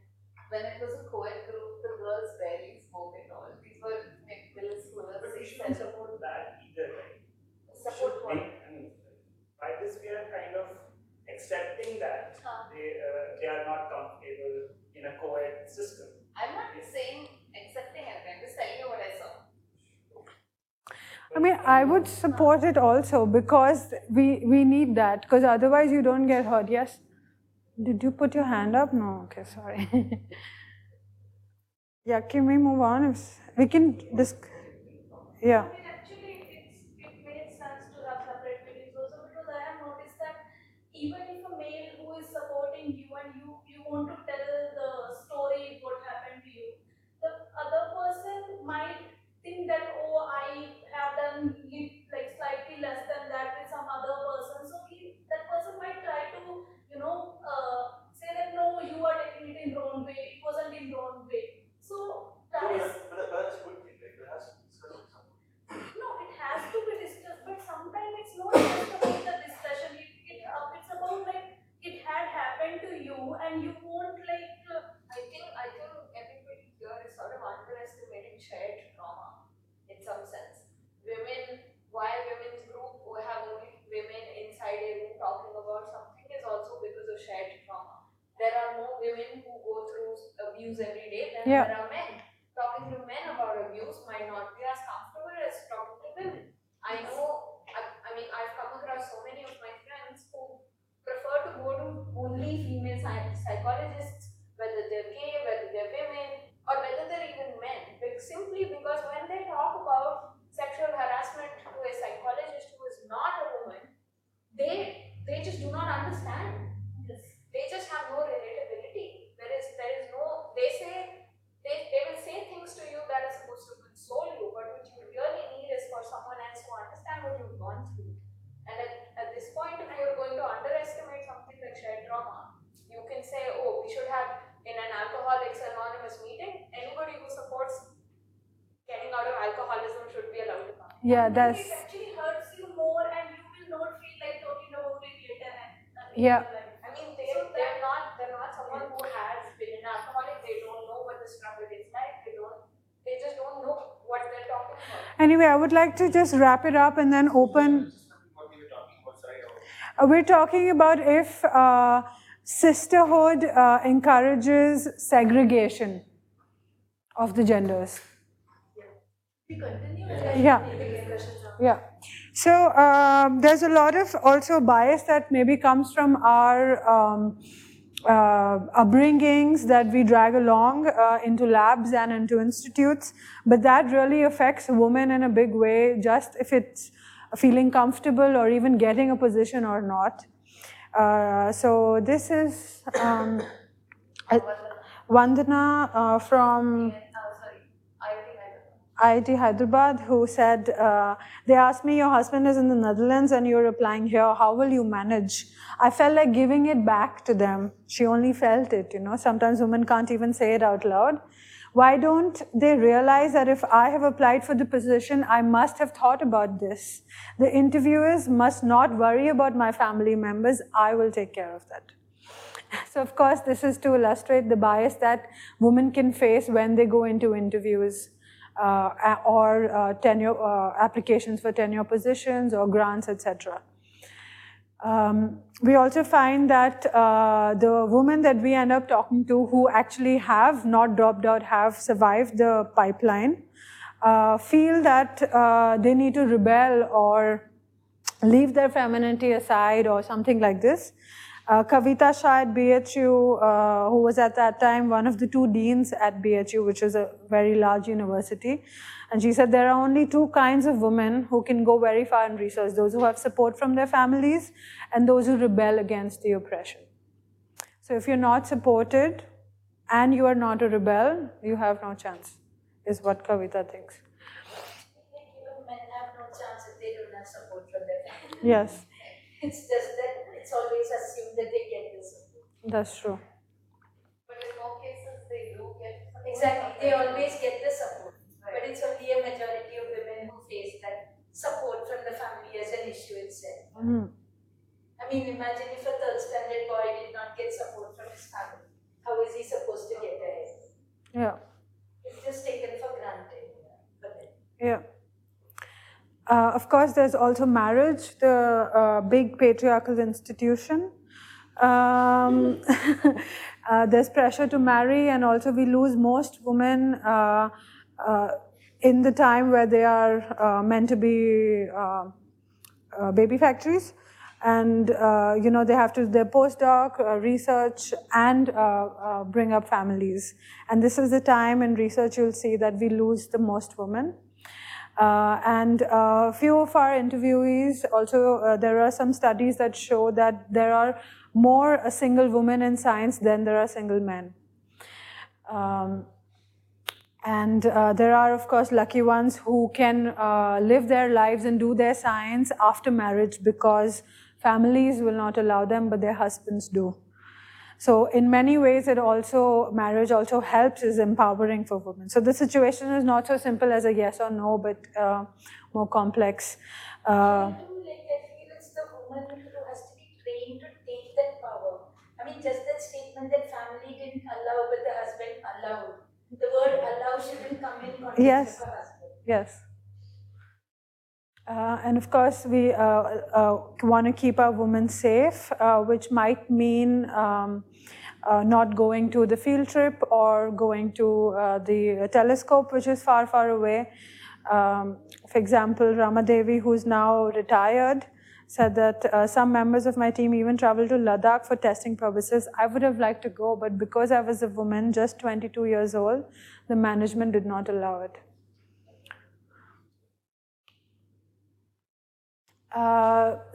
when it was a co-ed group, the girls barely spoke at all. These were middle schoolers. But we shouldn't support that either, right? Support what? By this we are kind of accepting that they are not comfortable in a co-ed system. I'm not saying accepting it, I'm just telling you what I saw. I mean, I would support it also because we need that, because otherwise you don't get hurt. Yes? Did you put your hand up? No? Okay, sorry. Yeah, can we move on? We can discuss. Yeah. It makes sense to have separate meetings also, because I have noticed that even if a male who is supporting you and you want to tell the story what happened to you, the other person might think that, oh, I have done like slightly less than that with some other person, so that person might try to say that no, you are taking it in wrong way, it wasn't in wrong way. So that is. But that's a good thing, right? It has to be discussed with someone. No, it has to be discussed, but sometimes it's not just about the discussion. It's about like it had happened to you and you won't like. I think everybody here is sort of underestimating shared trauma in some sense. Why women's group who have only women inside a room talking about something is also because of shared trauma. There are more women who go through abuse every day than there are men. Talking to men about abuse might not be as comfortable as talking to women. I know, I mean, I've come across so many of my friends who prefer to go to only female psychologists, whether they're gay, whether they're women, or whether they're even men. Simply because when they talk about sexual harassment to a psychologist who is not a woman, they just do not understand. They just have no relatability. There is no, they will say things to you that are supposed to console you, but what you really need is for someone else to understand what you've gone through. And at this point, if you're going to underestimate something like shared trauma, you can say, oh, we should have in an Alcoholics Anonymous meeting, anybody who supports getting out of alcoholism should be allowed to come. Yeah, that's. It actually hurts you more and you will not feel like talking about it later. Yeah. I mean, they're not someone who has been an alcoholic. They don't know what the struggle is like. They just don't know what they're talking about. Anyway, I would like to just wrap it up and then open. We're talking about if sisterhood encourages segregation of the genders. We continue. Yeah. So there's a lot of also bias that maybe comes from our upbringings that we drag along into labs and into institutes, but that really affects women in a big way, just if it's feeling comfortable or even getting a position or not. So this is Vandana from IIT Hyderabad, who said, they asked me, your husband is in the Netherlands and you're applying here, how will you manage? I felt like giving it back to them. She only felt it, Sometimes women can't even say it out loud. Why don't they realize that if I have applied for the position, I must have thought about this? The interviewers must not worry about my family members. I will take care of that. So of course, this is to illustrate the bias that women can face when they go into interviews or tenure applications for tenure positions or grants, etc. We also find that the women that we end up talking to who actually have not dropped out, have survived the pipeline, feel that they need to rebel or leave their femininity aside or something like this. Kavita Shah at BHU, who was at that time one of the 2 deans at BHU, which is a very large university, and she said there are only 2 kinds of women who can go very far in research: those who have support from their families and those who rebel against the oppression. So if you're not supported and you are not a rebel, you have no chance, is what Kavita thinks. Even men have no chance if they don't have support from their families. Yes. It's just that it's always assumed that they get the support. That's true. But in more cases, they do get support. Exactly, they always get the support. Right. But it's only a majority of women who face that support from the family as an issue itself. I mean, imagine if a 3rd standard boy did not get support from his family. How is he supposed to get ahead? Yeah. It's just taken for granted. Yeah. Of course, there's also marriage, the big patriarchal institution. There's pressure to marry, and also we lose most women in the time where they are meant to be baby factories. And you know, they have to their postdoc, research, and bring up families. And this is the time in research you'll see that we lose the most women. And few of our interviewees also, there are some studies that show that there are more single women in science than there are single men. And there are, of course, lucky ones who can live their lives and do their science after marriage because families will not allow them, but their husbands do. So in many ways, marriage also helps, is empowering for women. So the situation is not so simple as a yes or no, but more complex. I feel it's the woman who has to be trained to take that power. I mean, just that statement that family didn't allow, but the husband allowed. The word allow shouldn't come in context of a husband. Yes. And of course, we want to keep our women safe, which might mean not going to the field trip or going to the telescope, which is far, far away. For example, Ramadevi, who's now retired, said that some members of my team even traveled to Ladakh for testing purposes. I would have liked to go, but because I was a woman, just 22 years old, the management did not allow it.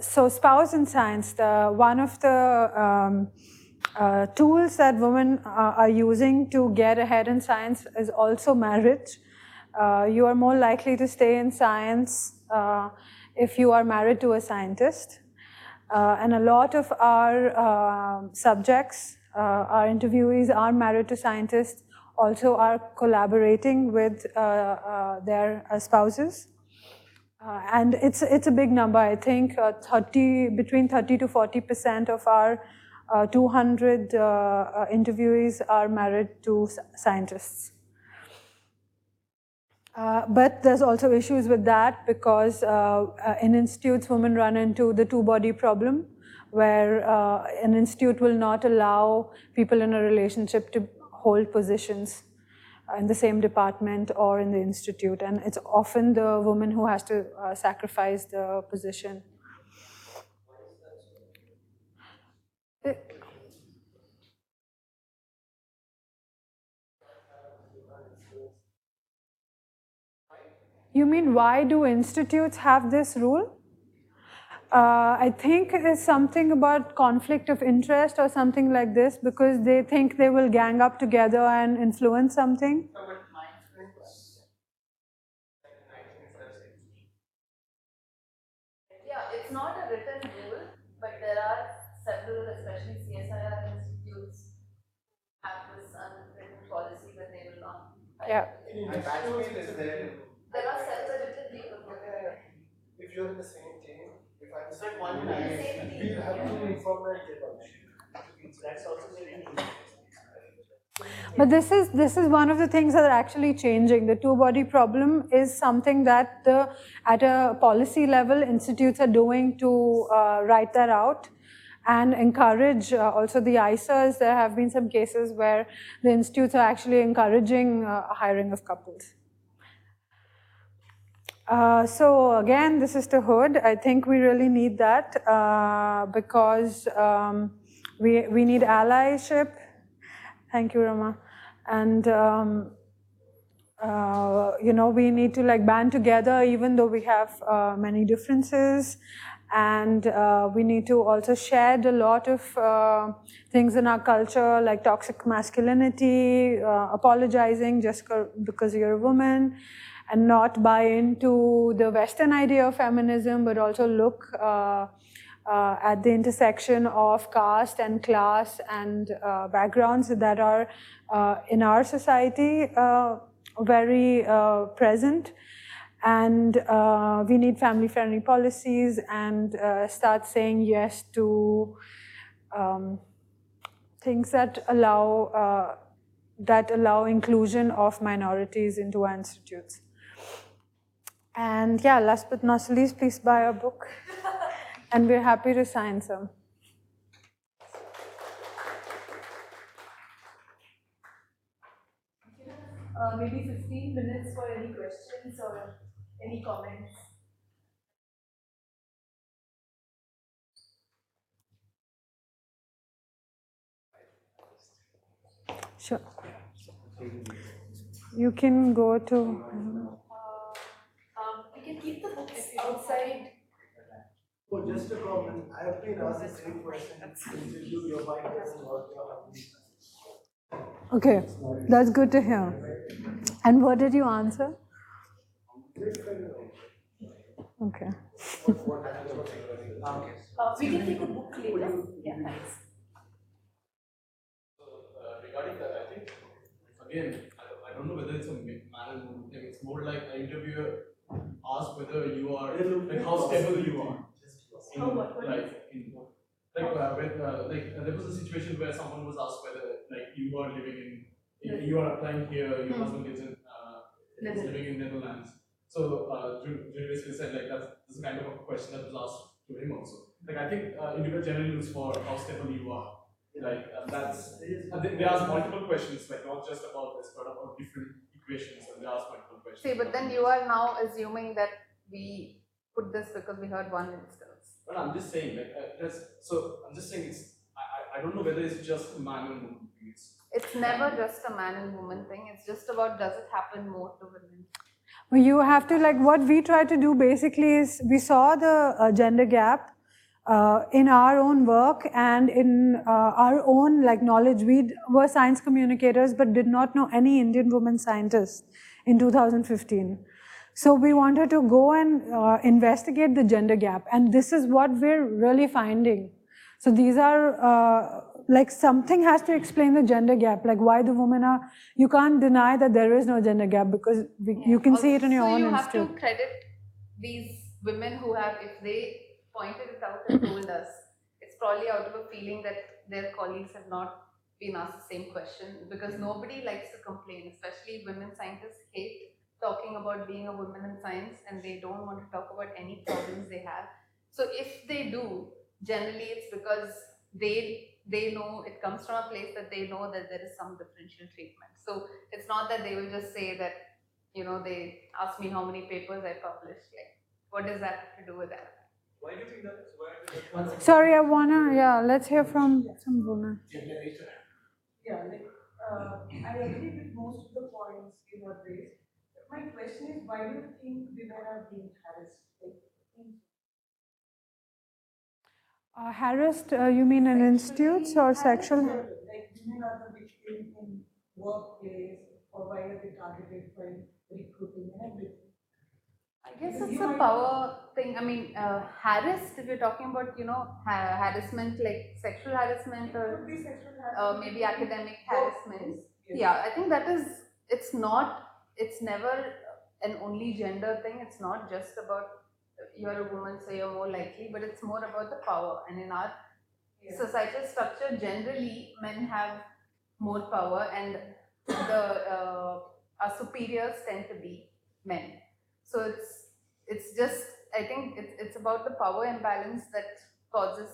So spouse in science, one of the tools that women are using to get ahead in science is also marriage. You are more likely to stay in science if you are married to a scientist. And a lot of our subjects, our interviewees are married to scientists, also are collaborating with their spouses. And it's a big number. I think between 30 to 40% of our 200 interviewees are married to scientists. But there's also issues with that because in institutes, women run into the two-body problem, where an institute will not allow people in a relationship to hold positions in the same department or in the institute, and it's often the woman who has to sacrifice the position. You mean why do institutes have this rule? I think it is something about conflict of interest or something like this, because they think they will gang up together and influence something. Yeah, it's not a written rule, but there are several, especially CSIR institutes, have this unwritten policy that they will not Yeah. There are self-edited people. If you're in the same team, if I'm It's like one we'll have to inform and get on. That's also very interesting. But this is one of the things that are actually changing. The two-body problem is something that at a policy level, institutes are doing to write that out and encourage also the ISAs. There have been some cases where the institutes are actually encouraging hiring of couples. So again, this is the hood. I think we really need that because we need allyship. Thank you, Rama. And we need to like band together, even though we have many differences. And we need to also shed a lot of things in our culture, like toxic masculinity, apologizing just because you're a woman, and not buy into the Western idea of feminism, but also look at the intersection of caste and class and backgrounds that are in our society very present. And we need family-friendly policies and start saying yes to things that allow inclusion of minorities into our institutes. And yeah, last but not least, please buy our book. And we're happy to sign some. Maybe 15 minutes for any questions or any comments. Sure. You can go to. You can keep the books outside. Oh, just a comment. I have been asked the same question. Interview your mind doesn't work. Okay, that's good to hear. And what did you answer? Okay. We can take a book later. Yeah, thanks. Regarding that, I think, again, I don't know whether it's a man and woman thing. It's more like an interviewer asks whether you are, like how stable you are. There was a situation where someone was asked whether, like, you are living in, you are applying here, your husband lives in, is living in Netherlands. So, Julius said, like, that's kind of a question that was asked to him also. Like, I think individual generally looks for how stable you are. Like, they ask multiple questions, like, not just about this, but about different equations, and they ask multiple questions. See, but then you are now assuming that we put this because we heard one instance. Well, I'm just saying, like, I'm just saying I don't know whether it's just a man and woman thing. It's never just a man and woman thing. It's just about, does it happen more to women? Well, you have to, like, what we try to do basically is, we saw the gender gap in our own work and in our own, like, knowledge. We were science communicators, but did not know any Indian women scientists in 2015. So we wanted to go and investigate the gender gap, and this is what we're really finding. So these are, like, something has to explain the gender gap, like why the women are, you can't deny that there is no gender gap because you can see it in your own institute. So you have to credit these women who have, if they pointed it out and told us, it's probably out of a feeling that their colleagues have not been asked the same question, because nobody likes to complain, especially women scientists hate talking about being a woman in science, and they don't want to talk about any problems they have. So if they do, generally it's because they know, it comes from a place that they know that there is some differential treatment. So it's not that they will just say that, you know, they ask me how many papers I published. Like, what does that have to do with that? Why do you think that is? Sorry, I wanna, let's hear from Buna. Yeah, like, I agree with most of the points you have raised. My question is, why do you think women are being harassed? Harassed, you mean in institutes or sexual? Like, women are the victims in workplace, or why are they targeted by recruiting and everything? I guess it's a power thing. I mean, harassed, if you're talking about, you know, harassment, like sexual harassment or maybe academic harassment. Yeah, I think that is it's never an only gender thing. It's not just about you're a woman, so you're more likely, but it's more about the power. And in our societal structure, generally, men have more power, and our superiors tend to be men. So it's just, I think it's about the power imbalance that causes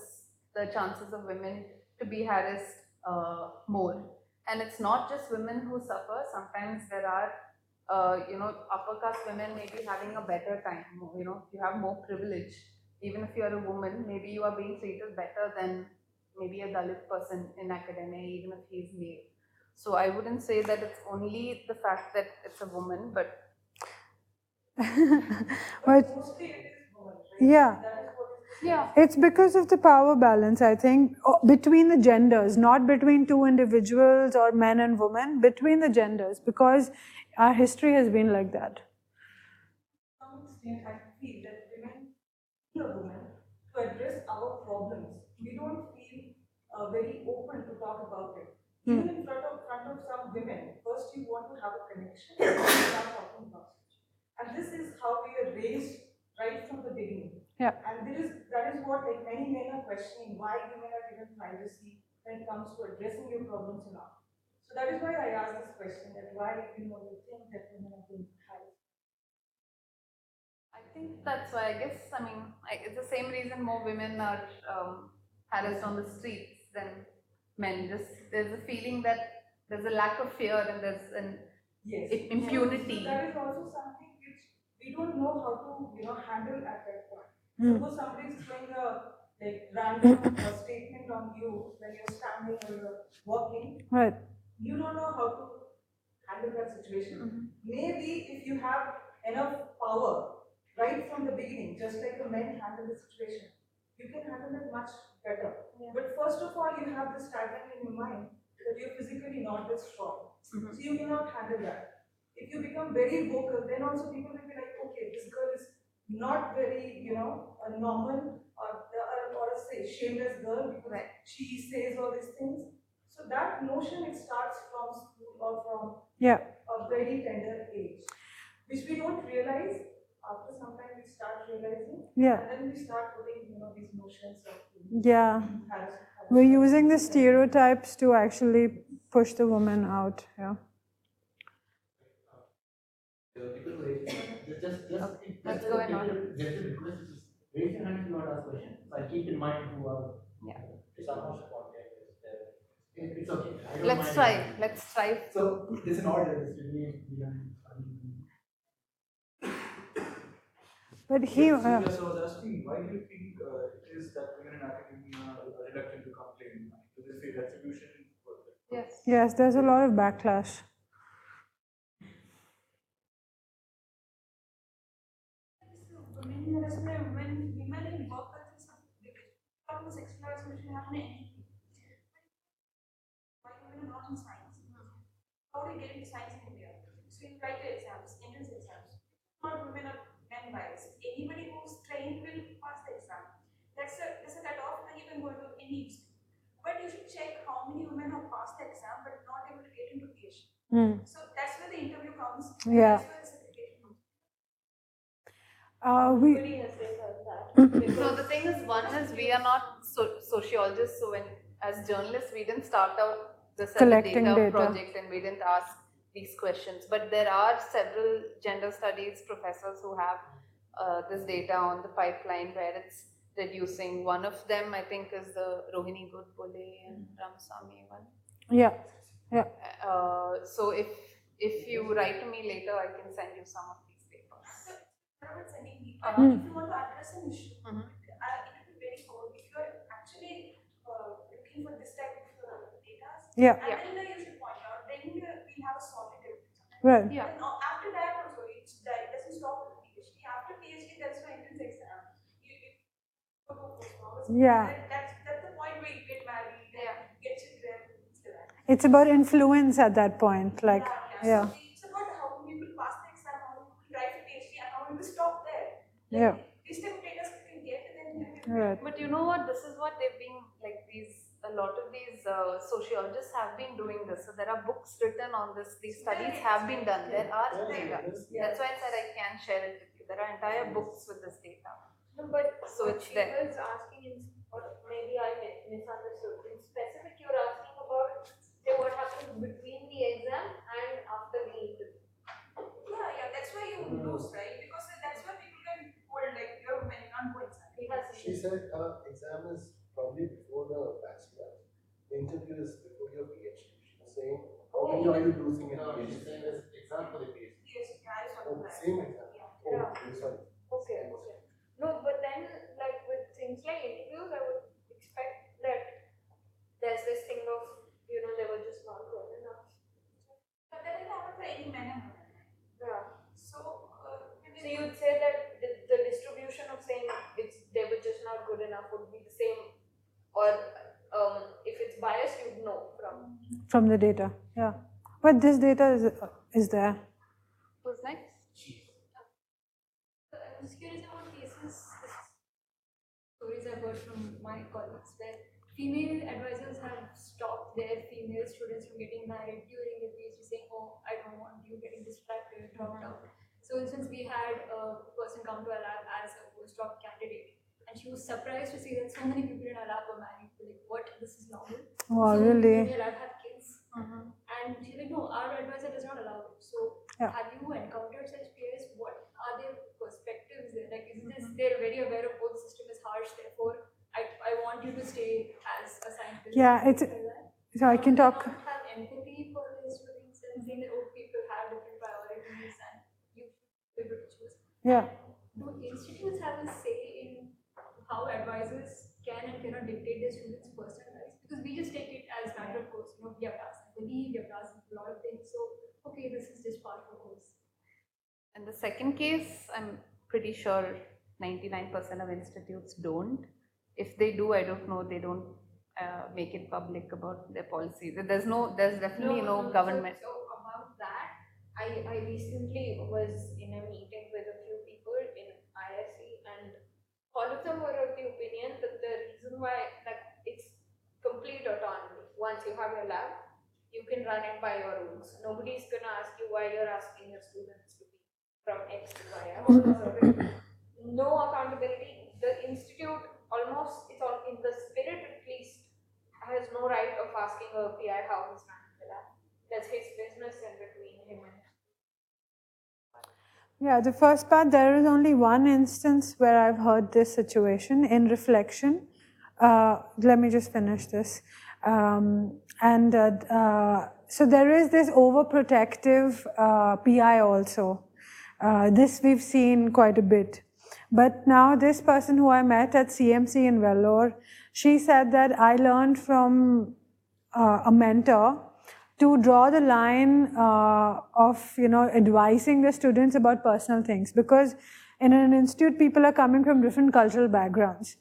the chances of women to be harassed more. And it's not just women who suffer. Sometimes there are upper caste women may be having a better time. You have more privilege. Even if you're a woman, maybe you are being treated better than maybe a Dalit person in academia, even if he's male. So I wouldn't say that it's only the fact that it's a woman, but yeah. It's because of the power balance, I think, between the genders, not between two individuals or men and women, between the genders, because our history has been like that. To some extent, I feel that women to address our problems, we don't feel very open to talk about it. Even in front of some women, first you want to have a connection and you start talking about it. And this is how we are raised right from the beginning. Yeah. And that is what like many men are questioning, why women are given privacy when it comes to addressing your problems or not. So that is why I asked this question, that why you think that women are being harassed. I think that's why, I guess, it's the same reason more women are harassed on the streets than men. There's a feeling that there's a lack of fear and there's an impunity. So that is also something which we don't know how to handle at that point. Suppose somebody is throwing a random statement on you when you're standing or you're walking. Right. You don't know how to handle that situation. Maybe if you have enough power right from the beginning, just like the men handle the situation, you can handle it much better. Yeah. But first of all, you have this tagline in your mind that you're physically not that strong. So you cannot handle that. If you become very vocal, then also people will be like, okay, this girl is not very, a normal or a shameless girl because she says all these things. So that notion, it starts from school or from a very tender age, which we don't realize. After some time, we start realizing, and then we start putting, these notions of we're using the stereotypes to actually push the woman out. Yeah. What's going on? Just a request, raise your hand if you want to ask a question. So I keep in mind who are. It's okay. Let's try. So there's an order. But he. So I was asking, why do you think it is that women in academia are reluctant to complain? Do they feel retribution? Yes, there's a lot of backlash. When women in work cultures are sexual harassment happen anything. Why women are not in science? How do you get into science in India? So you write the exams, entrance exams. Not women or men bias. Anybody who's trained will pass the exam. That's a cutoff, and you can go into any institute. But you should check how many women have passed the exam but not able to get into PhD. So that's where the interview comes. Yeah. That's where the certification comes. So the thing is, one is we are not sociologists, so as journalists we didn't start out this as a data project and we didn't ask these questions. But there are several gender studies professors who have this data on the pipeline where it's reducing. One of them, I think, is the Rohini Godbole and Ramasamy one. Yeah. So if you write to me later, I can send you some of these papers. If you want to address an issue, it will be very good. If you are actually looking for this type of data, and then you should point out, then we have a solid evidence. Right. Yeah. And after that also, it doesn't stop with PhD. After PhD, that's no entrance exam. That's the point where you get married, get children. It's about influence at that point, like So it's about how people pass the exam, how people drive to PhD, and how people stop there. Yeah. These type of data you can get, and then But you know what? This is what they've been like. These a lot of these sociologists have been doing this. So there are books written on this. These studies have been done. There are data. That's why I said I can share it with you. There are entire books with this data. No, but so what it's she there. was asking, or maybe I misunderstood. In specific, you're asking about what happens between the exam and after the interview. Yeah, that's why you lose, right? Because that's why people can hold like you're when you can't go exam. She said exam is probably before the bachelor. The interview is before your PhD. She's saying, how many are you losing in PhD? She's saying there's exam for the PhD. Yes, yeah, Same exam. Yeah. Sorry. Okay. No, but then like with things like interviews, I would expect that there's this thing of, they were just not good enough. But that will happen for any men and women. Yeah. So you'd say that the distribution of saying they were just not good enough would be the same, or if it's biased, you'd know from the data. Yeah, but this data is there. Who's next? I was curious about cases, stories I've heard from my colleagues where female advisors have stopped their female students from getting married during the PhD, saying, "Oh, I don't want you getting distracted, dropped out." So, since we had a person come to our lab as a postdoc candidate, and she was surprised to see that so many people in our lab were married. Like, what? This is normal. Oh, so really? In your lab have kids. And she's like, "No, our advisor does not allow it." So, have you encountered such peers? What are their perspectives there? Like, is this they're very aware of, oh, the system is harsh, therefore I want you to stay as a scientist? Yeah, it's so I can talk. Have empathy for this students and saying that old people have different priorities and you should be able to choose. Yeah. Do institutes have a say in how advisors can and cannot dictate their students' personal lives? Because we just take it as matter of course. We have to ask them to leave, we have to ask them a lot of things. So, okay, this is just part of the course. In the second case, I'm pretty sure 99% of institutes don't. If they do, I don't know, they don't make it public about their policies. There's definitely no government. So about that, I recently was in a meeting with a few people in ISC, and all of them were of the opinion that the reason why it's complete autonomy. Once you have your lab, you can run it by your rules. Nobody's gonna ask you why you're asking your students to be from X to Y. No accountability. The institute almost, it's all in the spirit at least, has no right of asking a PI how he's running the lab. That's his business and between him and Yeah, the first part, there is only one instance where I've heard this situation in reflection. Let me just finish this. So there is this overprotective PI also. This we've seen quite a bit. But now this person who I met at CMC in Vellore, she said that I learned from a mentor to draw the line of advising the students about personal things, because in an institute people are coming from different cultural backgrounds.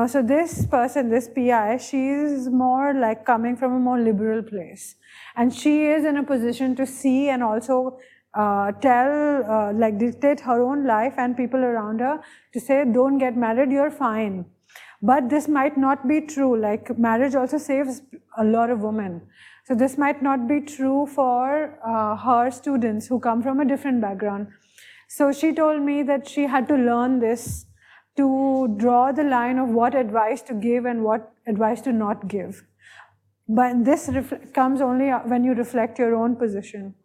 So this person, this PI, she is more like coming from a more liberal place, and she is in a position to see and also dictate her own life and people around her to say, don't get married, you're fine. But this might not be true. Like, marriage also saves a lot of women. So this might not be true for her students who come from a different background. So she told me that she had to learn this to draw the line of what advice to give and what advice to not give. But this comes only when you reflect your own position.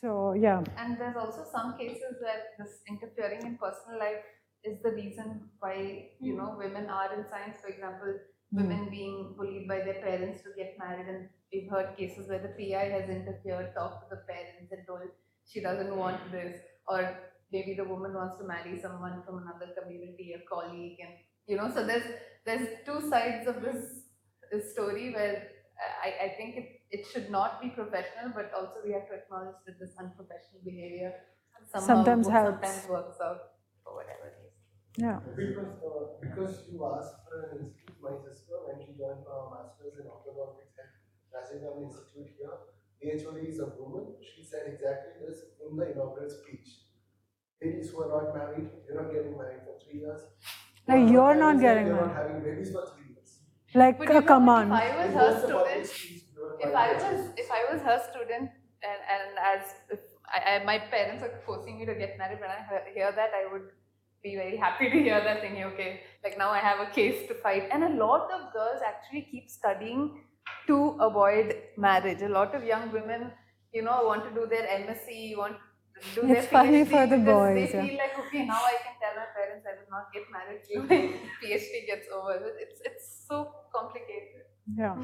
So, yeah. And there's also some cases where this interfering in personal life is the reason why, women are in science. For example, women being bullied by their parents to get married, and we've heard cases where the PI has interfered, talked to the parents and told she doesn't want this, or maybe the woman wants to marry someone from another community, a colleague, and so there's two sides of this story where I think it should not be professional, but also we have to acknowledge that this unprofessional behavior sometimes works out for whatever it is. Yeah. Because you asked for an institute, my sister, when she joined her master's in orthodontics at National Institute here, the HOD is a woman. She said exactly this in the inaugural speech. Ladies who are not married, you're not getting married for 3 years. No, you're not getting married. You're not having babies for 3 years. Like But you a know, command. if I was her student, and as if my parents are forcing me to get married, when I hear that, I would be very happy to hear that, thinking, okay, like now I have a case to fight. And a lot of girls actually keep studying to avoid marriage. A lot of young women, want to do their MSc, want to do their It's funny PhD for the because boys, they yeah. feel like, okay, now I can tell my parents I will not get married till my PhD gets over. It's so complicated. Yeah,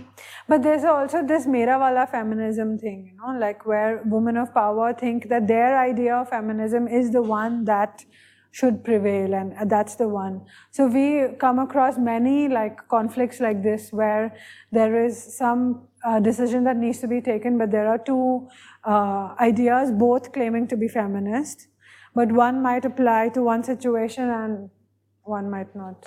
but there's also this Mera wala feminism thing, like where women of power think that their idea of feminism is the one that should prevail, and that's the one. So we come across many conflicts like this where there is some decision that needs to be taken, but there are two ideas both claiming to be feminist, but one might apply to one situation and one might not.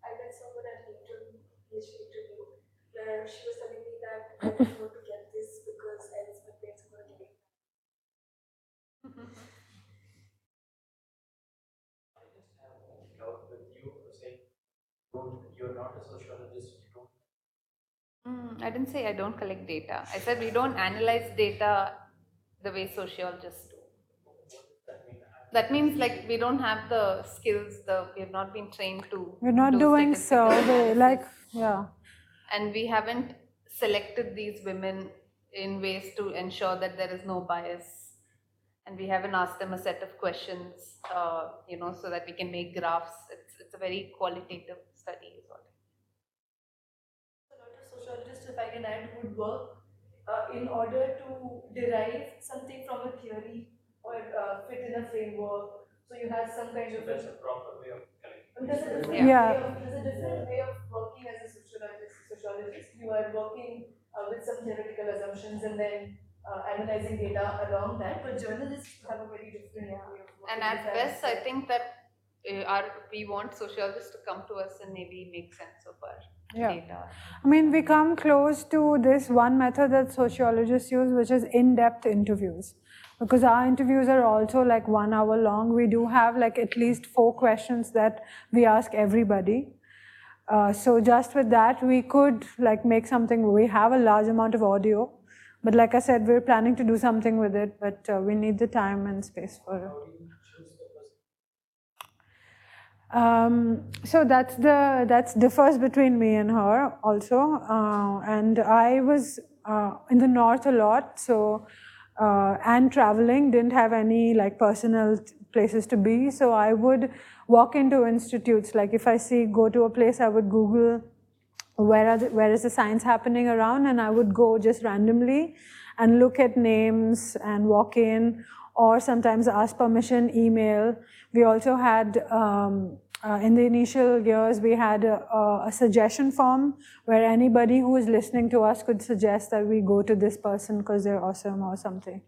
I read someone at LinkedIn PhD interview where she was telling me that I don't want to get this because else my parents are going to get it. I just have a doubt with you saying you're not a sociologist, you don't. I didn't say I don't collect data. I said we don't analyze data the way sociologists do. That means like we don't have the skills, we have not been trained to. We're not doing survey, yeah. And we haven't selected these women in ways to ensure that there is no bias. And we haven't asked them a set of questions, so that we can make graphs. It's a very qualitative study, is what. A lot of sociologists, if I can add, would work in order to derive something from a theory or fit in a framework. So you have some kind of. That's a proper way of collecting. There's a different way of working as a sociologist. You are working with some theoretical assumptions and then analyzing data along that. But journalists have a very different way of working. And at best, I think that we want sociologists to come to us and maybe make sense of our data. I mean, we come close to this one method that sociologists use, which is in-depth interviews. Because our interviews are also like 1 hour long. We do have like at least 4 questions that we ask everybody. So just with that, we could like make something. We have a large amount of audio. But like I said, we're planning to do something with it, but we need the time and space for it. So that's differs between me and her also. And I was in the north a lot, so and traveling, didn't have any like personal places to be. So I would walk into institutes. Like if I go to a place, I would Google where is the science happening around, and I would go just randomly and look at names and walk in, or sometimes ask permission, email. We also had, in the initial years, we had a suggestion form where anybody who is listening to us could suggest that we go to this person because they're awesome or something.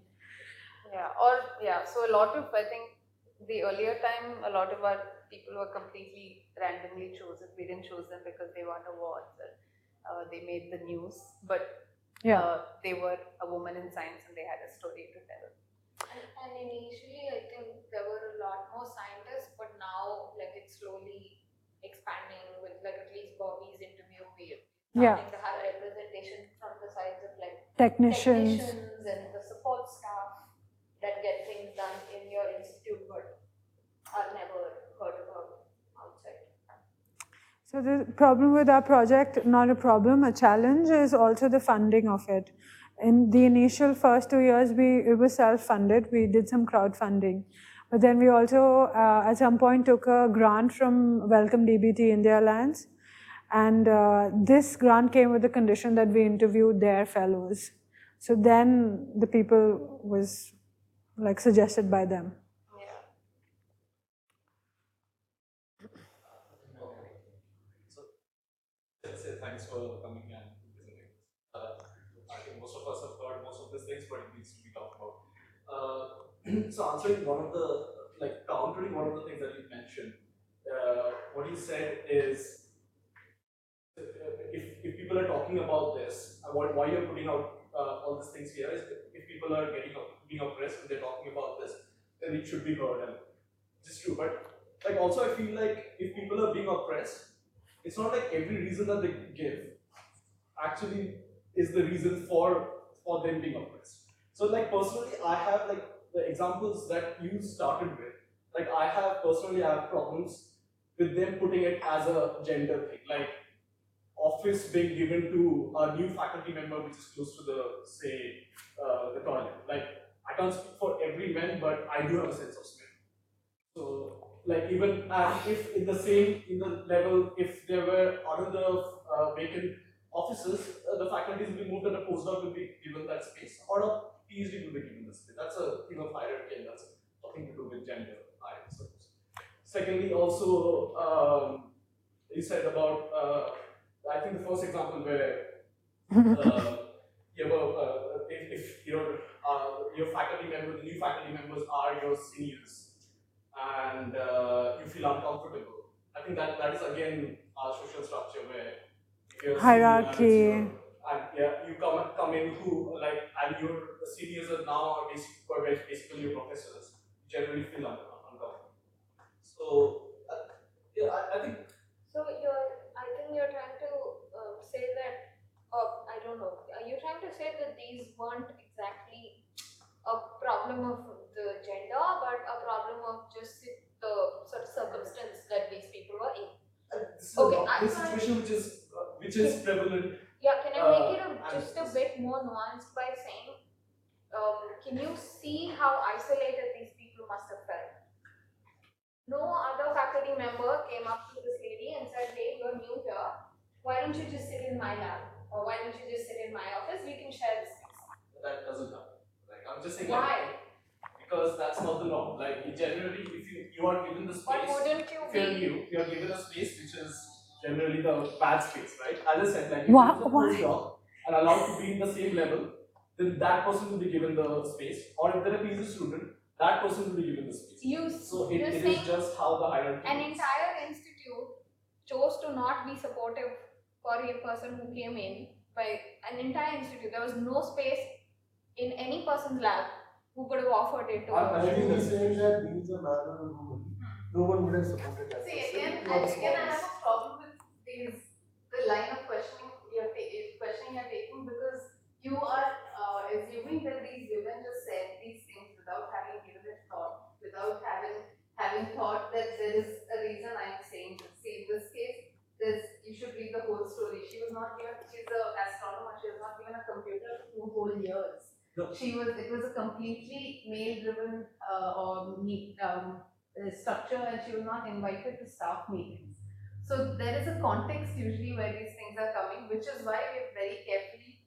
So a lot of, I think, the earlier time, a lot of our people were completely randomly chosen. We didn't choose them because they won awards or they made the news, but they were a woman in science and they had a story to tell. And initially, I think there were a lot more scientists, but now like it's slowly expanding with like at least Bobby's interview. We're starting to have representation from the sides of like technicians and the support staff that get things done in your institute, but are never heard about outside. So the problem with our project, not a problem, a challenge, is also the funding of it. In the initial first 2 years, it was self-funded. We did some crowdfunding. But then we also, at some point, took a grant from Welcome DBT India Alliance. And this grant came with the condition that we interviewed their fellows. So then the people was like suggested by them. Thanks for coming and presenting. I think most of us have heard most of these things, but it needs to be talked about. So answering one of the, countering one of the things that you mentioned, what you said is, if people are talking about this, why you're putting out all these things here is if people are being oppressed and they're talking about this, then it should be heard, and it's true. But like also I feel like if people are being oppressed, it's not like every reason that they give actually is the reason for them being oppressed. So like personally, I have like the examples that you started with. Like I have problems with them putting it as a gender thing. Like office being given to a new faculty member which is close to the the toilet. Like I can't speak for every man, but I do have a sense of smell. So like even if in the level, if there were another vacant offices, the faculties will be moved and a postdoc will be given that space, or a PhD will be given the space. That's a thing of hierarchy, and that's nothing to do with gender, I suppose. Secondly, also you said about I think the first example where if your faculty member, the new faculty members are your seniors, and you feel uncomfortable. I think that is again our social structure where if you're hierarchy. And yeah, you come in who like, and your seniors are now basically your professors. You generally feel uncomfortable. So yeah, I think. So I think you're trying to say that, I don't know. Are you trying to say that these weren't exactly a problem of the gender, but a problem of just the sort of circumstance that these people were in? This situation which is prevalent. Yeah, can I make it just a bit more nuanced by saying, can you see how isolated these people must have felt? No other faculty member came up to this lady and said, hey, you're new here, why don't you just sit in my lab? Or why don't you just sit in my office? We can share this space. That doesn't happen. Like, I'm just saying. Why? Because that's not the norm. Like generally, if you are given the space, but wouldn't you if you're new, you're given a space which is generally the bad space, right? As I said, like if Why? you're a postdoc and allowed to be in the same level, then that person will be given the space. Or if they're a PhD student, that person will be given the space. So it is just how the hierarchy an works. entire institute chose to not be supportive for a person who came in. By an entire institute, there was no space in any person's lab who could have offered it to I think he's saying that means a man or a woman. No one would have supported that. See, again, I have a problem with the line of questioning you're taking, because you are assuming that these women just said these things without having given it thought, without having thought that there is a reason I'm saying this. See, in this case, you should read the whole story. She was not given, she's an astronomer, she was not given a computer for 2 whole years. No. It was a completely male-driven structure, and she was not invited to staff meetings. So there is a context usually where these things are coming, which is why we've very carefully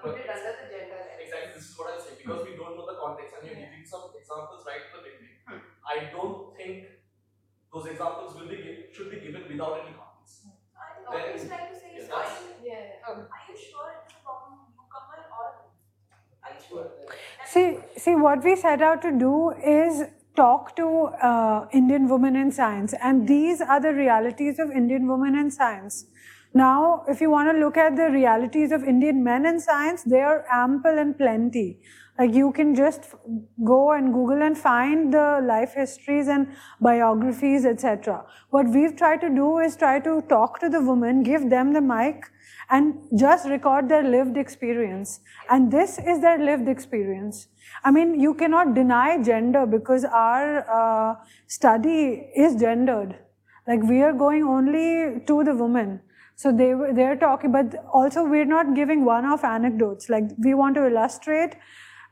put it under the gender lens. Exactly, this is what I'm saying, because we don't know the context, and you're giving some examples right at the beginning. I don't think those examples should be given without any context. I think what he's trying to say is, are you sure it's a problem of newcomer, or are you sure? See, what we set out to do is talk to Indian women in science, and these are the realities of Indian women in science. Now, if you want to look at the realities of Indian men in science, they are ample and plenty. Like you can just go and Google and find the life histories and biographies, etc. What we've tried to do is try to talk to the women, give them the mic, and just record their lived experience. And this is their lived experience. I mean, you cannot deny gender because our study is gendered. Like we are going only to the women. So they're talking, but also we're not giving one-off anecdotes. Like we want to illustrate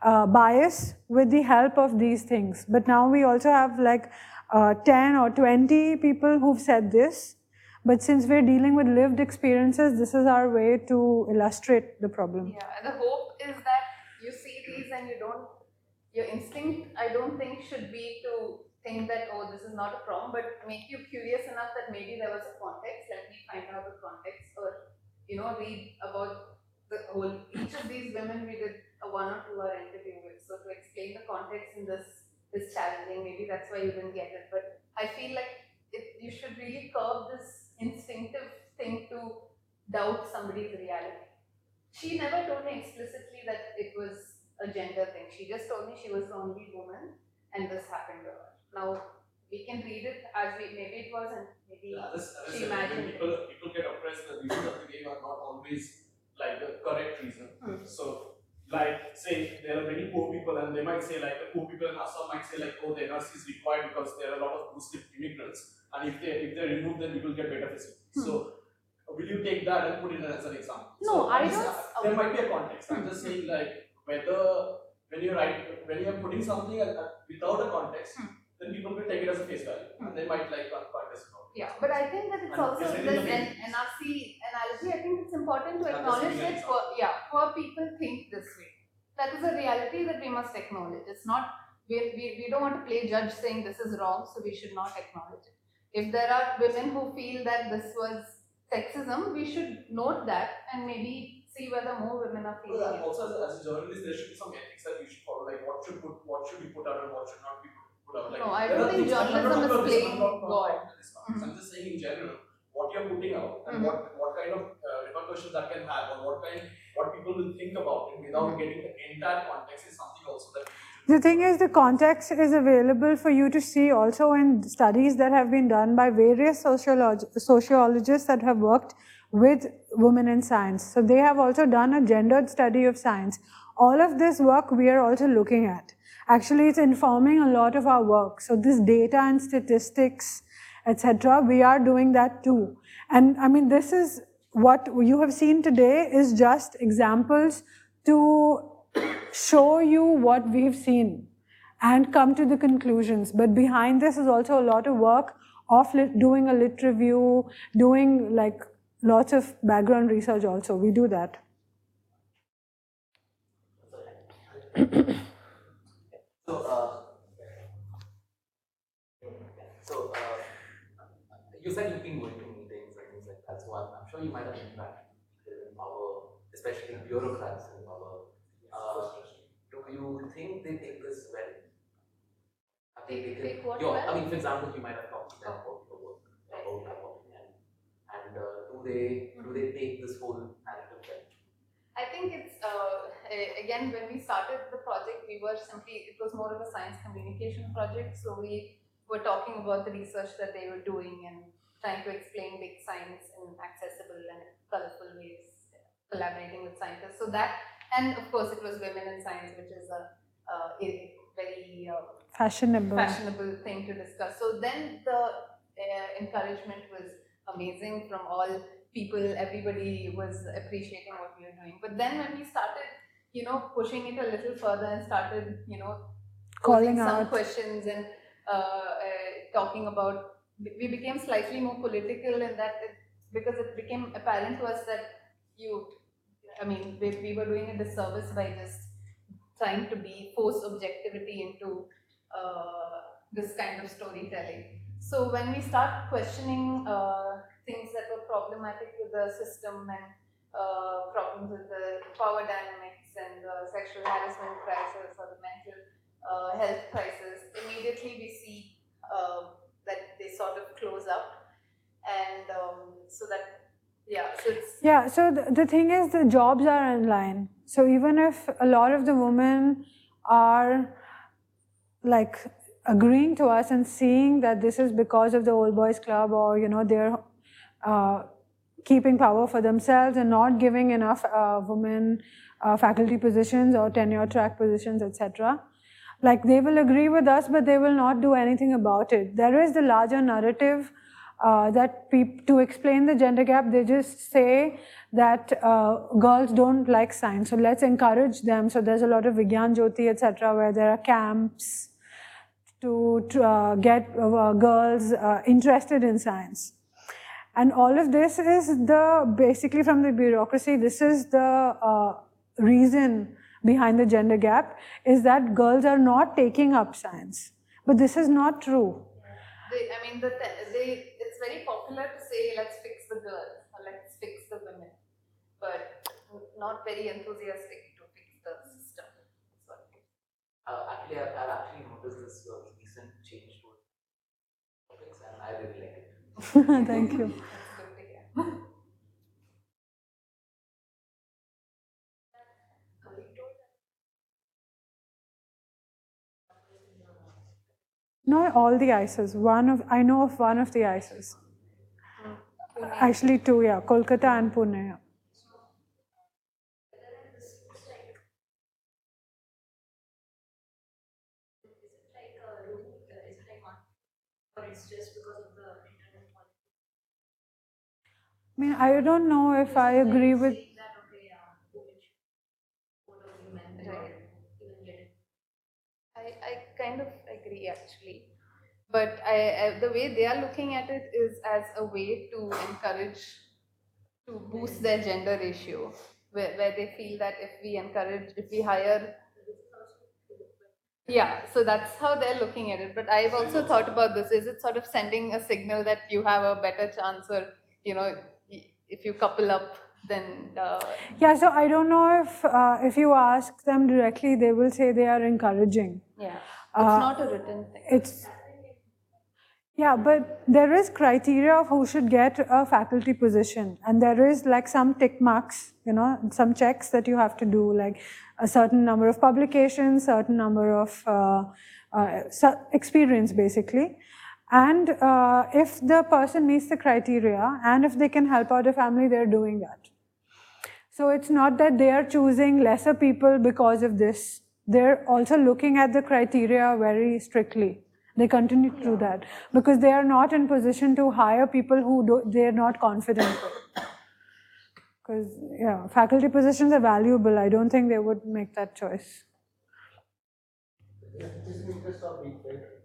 bias with the help of these things. But now we also have like 10 or 20 people who've said this. But since we're dealing with lived experiences, this is our way to illustrate the problem. Yeah, and the hope is that you see these and your instinct, I don't think, should be to think that, oh, this is not a problem, but make you curious enough that maybe there was a context, let me find out the context, or, read about each of these women we did a 1 or 2 hour interview with. So to explain the context in this is challenging, maybe that's why you didn't get it, but I feel like you should really curb this instinctive thing to doubt somebody's reality. She never told me explicitly that it was a gender thing. She just told me she was the only woman and this happened to her. Now, we can read it as maybe it was and maybe she when imagined people get oppressed, the reasons that they gave are not always like the correct reason. So, like, say there are many poor people, and they might say, like, the poor people in Assam might say, like, oh, the NRC is required because there are a lot of Muslim immigrants, and if they remove them, we will get better facilities. So, will you take that and put it as an example? No, so, I don't. There might be a context. I'm just saying, like, whether when you're putting something without a context, then people will take it as a face value, and they might like contest about it. Yeah, but I think that it's also this NRC analogy. I think it's important to acknowledge that poor people think this way. That is a reality that we must acknowledge. It's not we don't want to play judge saying this is wrong, so we should not acknowledge it. If there are women who feel that this was sexism, we should note that and maybe see whether more women are feeling it. Also, as a journalist, there should be some ethics that we should follow, like what should be put out and what should not be put out. Like, no, I don't think journalism is playing God. I'm just saying in general, what you're putting out and what kind of repercussions that can have, or what people will think about it without getting the entire context is something also that. The thing is, the context is available for you to see also in studies that have been done by various sociologists that have worked with women in science. So they have also done a gendered study of science. All of this work we are also looking at. Actually, it's informing a lot of our work. So this data and statistics, etc., we are doing that too. And I mean, this is what you have seen today is just examples to show you what we've seen and come to the conclusions. But behind this is also a lot of work of doing a lit review, doing like lots of background research also. We do that. You said you've been going to meetings and things like that, so I'm sure you might have interacted with power, especially bureaucrats in power. Do you think they take this well? Take what well? well? I mean, for example, you might have talked to them about your work, about your work, and do they take this whole narrative well? I think it's again, when we started the project, it was more of a science communication project. So we were talking about the research that they were doing and trying to explain big science in accessible and colorful ways, collaborating with scientists. So that, and of course, it was women in science, which is a very fashionable thing to discuss. So then the encouragement was amazing from all people. Everybody was appreciating what we were doing. But then when we started, pushing it a little further and started, calling some out questions and talking about, we became slightly more political in that because it became apparent to us that we were doing a disservice by just trying to force objectivity into this kind of storytelling. So when we start questioning things that were problematic with the system and problems with the power dynamics and the sexual harassment crisis or the mental health crisis, immediately we see that they sort of close up, and so the thing is, the jobs are in line. So even if a lot of the women are like agreeing to us and seeing that this is because of the old boys club, or they're keeping power for themselves and not giving enough women faculty positions or tenure track positions, etc. Like, they will agree with us, but they will not do anything about it. There is the larger narrative that to explain the gender gap, they just say that girls don't like science, so let's encourage them. So there's a lot of Vigyan Jyoti, etc., where there are camps to get girls interested in science. And all of this is basically from the bureaucracy, this is the reason behind the gender gap, is that girls are not taking up science. But this is not true. It's very popular to say, let's fix the girls or let's fix the women, but not very enthusiastic to fix the system. Actually, I've noticed this recent change to topics, and I really like it. Thank you. That's good to hear. Not all the ICs. I know of one of the ICs. Actually, two, yeah. Kolkata and Pune. Yeah. Or it's just because of the internet policy? I mean, I don't know if I agree with. I kind of agree actually, but the way they are looking at it is as a way to encourage, to boost their gender ratio, where they feel that if we hire. Yeah, so that's how they're looking at it. But I've also thought about this. Is it sort of sending a signal that you have a better chance, or, if you couple up, then... Yeah, so I don't know if you ask them directly, they will say they are encouraging. Yeah, it's not a written thing. Yeah, but there is criteria of who should get a faculty position, and there is like some tick marks, some checks that you have to do, like a certain number of publications, certain number of experience basically. And if the person meets the criteria and if they can help out the family, they're doing that. So it's not that they are choosing lesser people because of this. They're also looking at the criteria very strictly. They continue to do that because they are not in position to hire people who they're not confident with. Because, yeah, faculty positions are valuable. I don't think they would make that choice. Just in interest of being fair,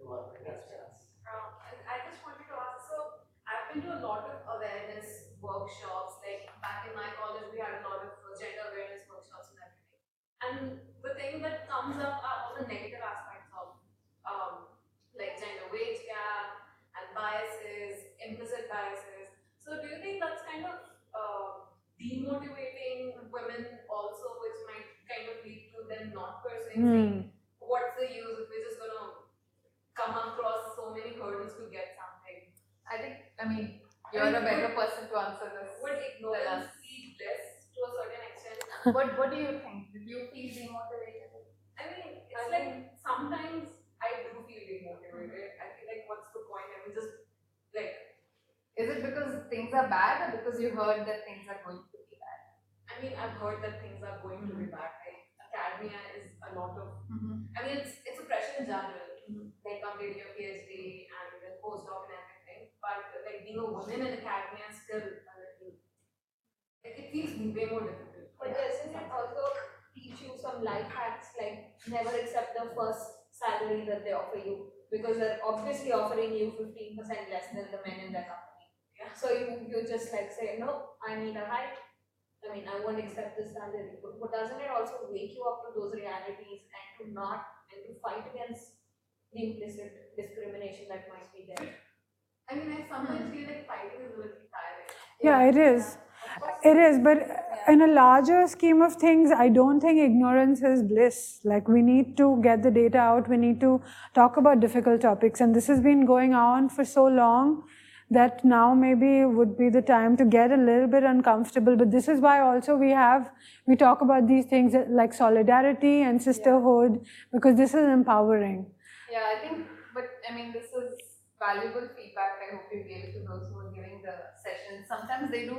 I just wanted to ask, so I've been to a lot of awareness workshops, like back in my college we had a lot of gender awareness workshops and everything. And the thing that comes up are all the negative aspects of like gender wage gap and biases, implicit biases. So do you think that's kind of demotivating women also, which might kind of lead to them not pursuing what's the use if we're just going to come across so many hurdles to get something? You're a better person to answer this. Would ignorance be bliss to a certain extent? What do you think? Did you feel demotivated? It's like sometimes I do feel demotivated. I feel like what's the point? Just like... Is it because things are bad or because you heard that things are going to be bad? I've heard that things are going to be bad. Like, academia is a lot of... it's a pressure in general. Like completing your PhD and then postdoc and everything. But like being a woman in academia is still a little... Like, it feels way more difficult. But doesn't it also teach you some life hacks, like never accept the first salary that they offer you, because they're obviously offering you 15% less than the men in their company. Yeah. So you just like say, no, I need a hike. I won't accept this salary. But doesn't it also wake you up to those realities and to fight against the implicit discrimination that might be there? I sometimes feel like fighting is a little tiring. Yeah, it is. It is, but in a larger scheme of things, I don't think ignorance is bliss. Like, we need to get the data out, we need to talk about difficult topics, and this has been going on for so long that now maybe would be the time to get a little bit uncomfortable. But this is why also we talk about these things like solidarity and sisterhood, because this is empowering. Yeah, I think, this is valuable feedback. I hope you gave to those who are giving the sessions. Sometimes they do.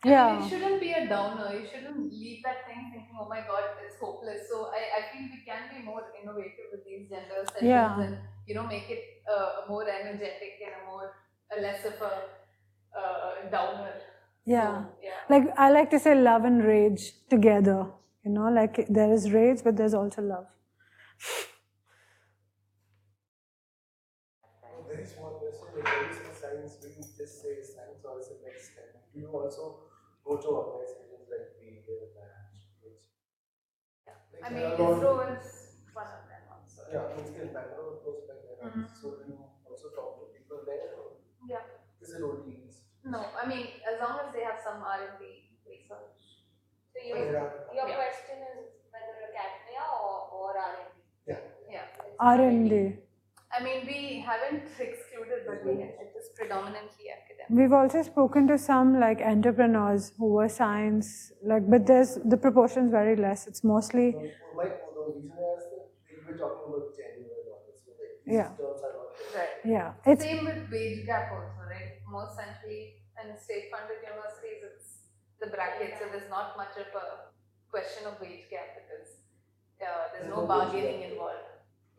It shouldn't be a downer. You shouldn't leave that thing thinking, oh my God, it's hopeless. So I feel we can be more innovative with these gender sessions and, make it more energetic and less of a downer. Yeah. So, yeah. Like, I like to say love and rage together. Like there is rage, but there's also love. A very small question, like what is the science? Will you just say science or is it like STEM? Do you also go to organizations like we here and ISRO is one of them also. Yeah, in Bangalore, close by there. So do you also talk to people there? Or is it only No, as long as they have some R&D research. So your question is whether academia or R&D? Yeah. R&D. We haven't excluded, but it is predominantly academic. We've also spoken to some like entrepreneurs who were science, but the proportion is very less. It's mostly. The reason I asked that we were talking about genuine and all this, so these terms are not Right. Yeah, it's Same with wage gap also, right? More centrally and state-funded universities, it's the bracket, so there's not much of a question of wage gap because there's no bargaining involved.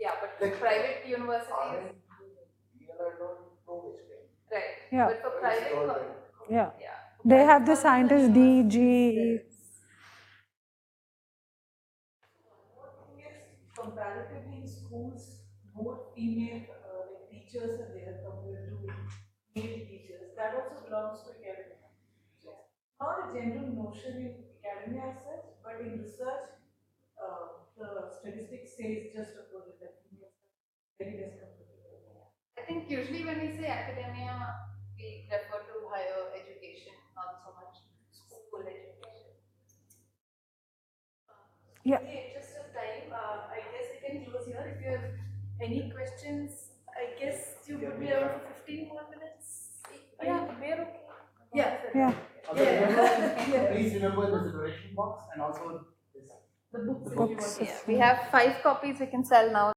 Yeah, but Like, private universities, right? Yeah. But for private, yeah. yeah, They have the colleges scientists and D, universities, G. Comparatively in schools, more female like teachers are there compared to male teachers. That also belongs to academia. Not a general notion in academia as such, but in research, the statistics says just opposite that females are very less compared to males. I think usually when we say academia, we refer to higher education, not so much school education. Yeah. In the interest of time, I guess we can close here. If you have any questions, I guess you would be around for 15 more minutes. Yeah, we're okay. Yeah. Yeah. Please remember this direction box and also this. The books. Books. Yeah, we have 5 copies we can sell now.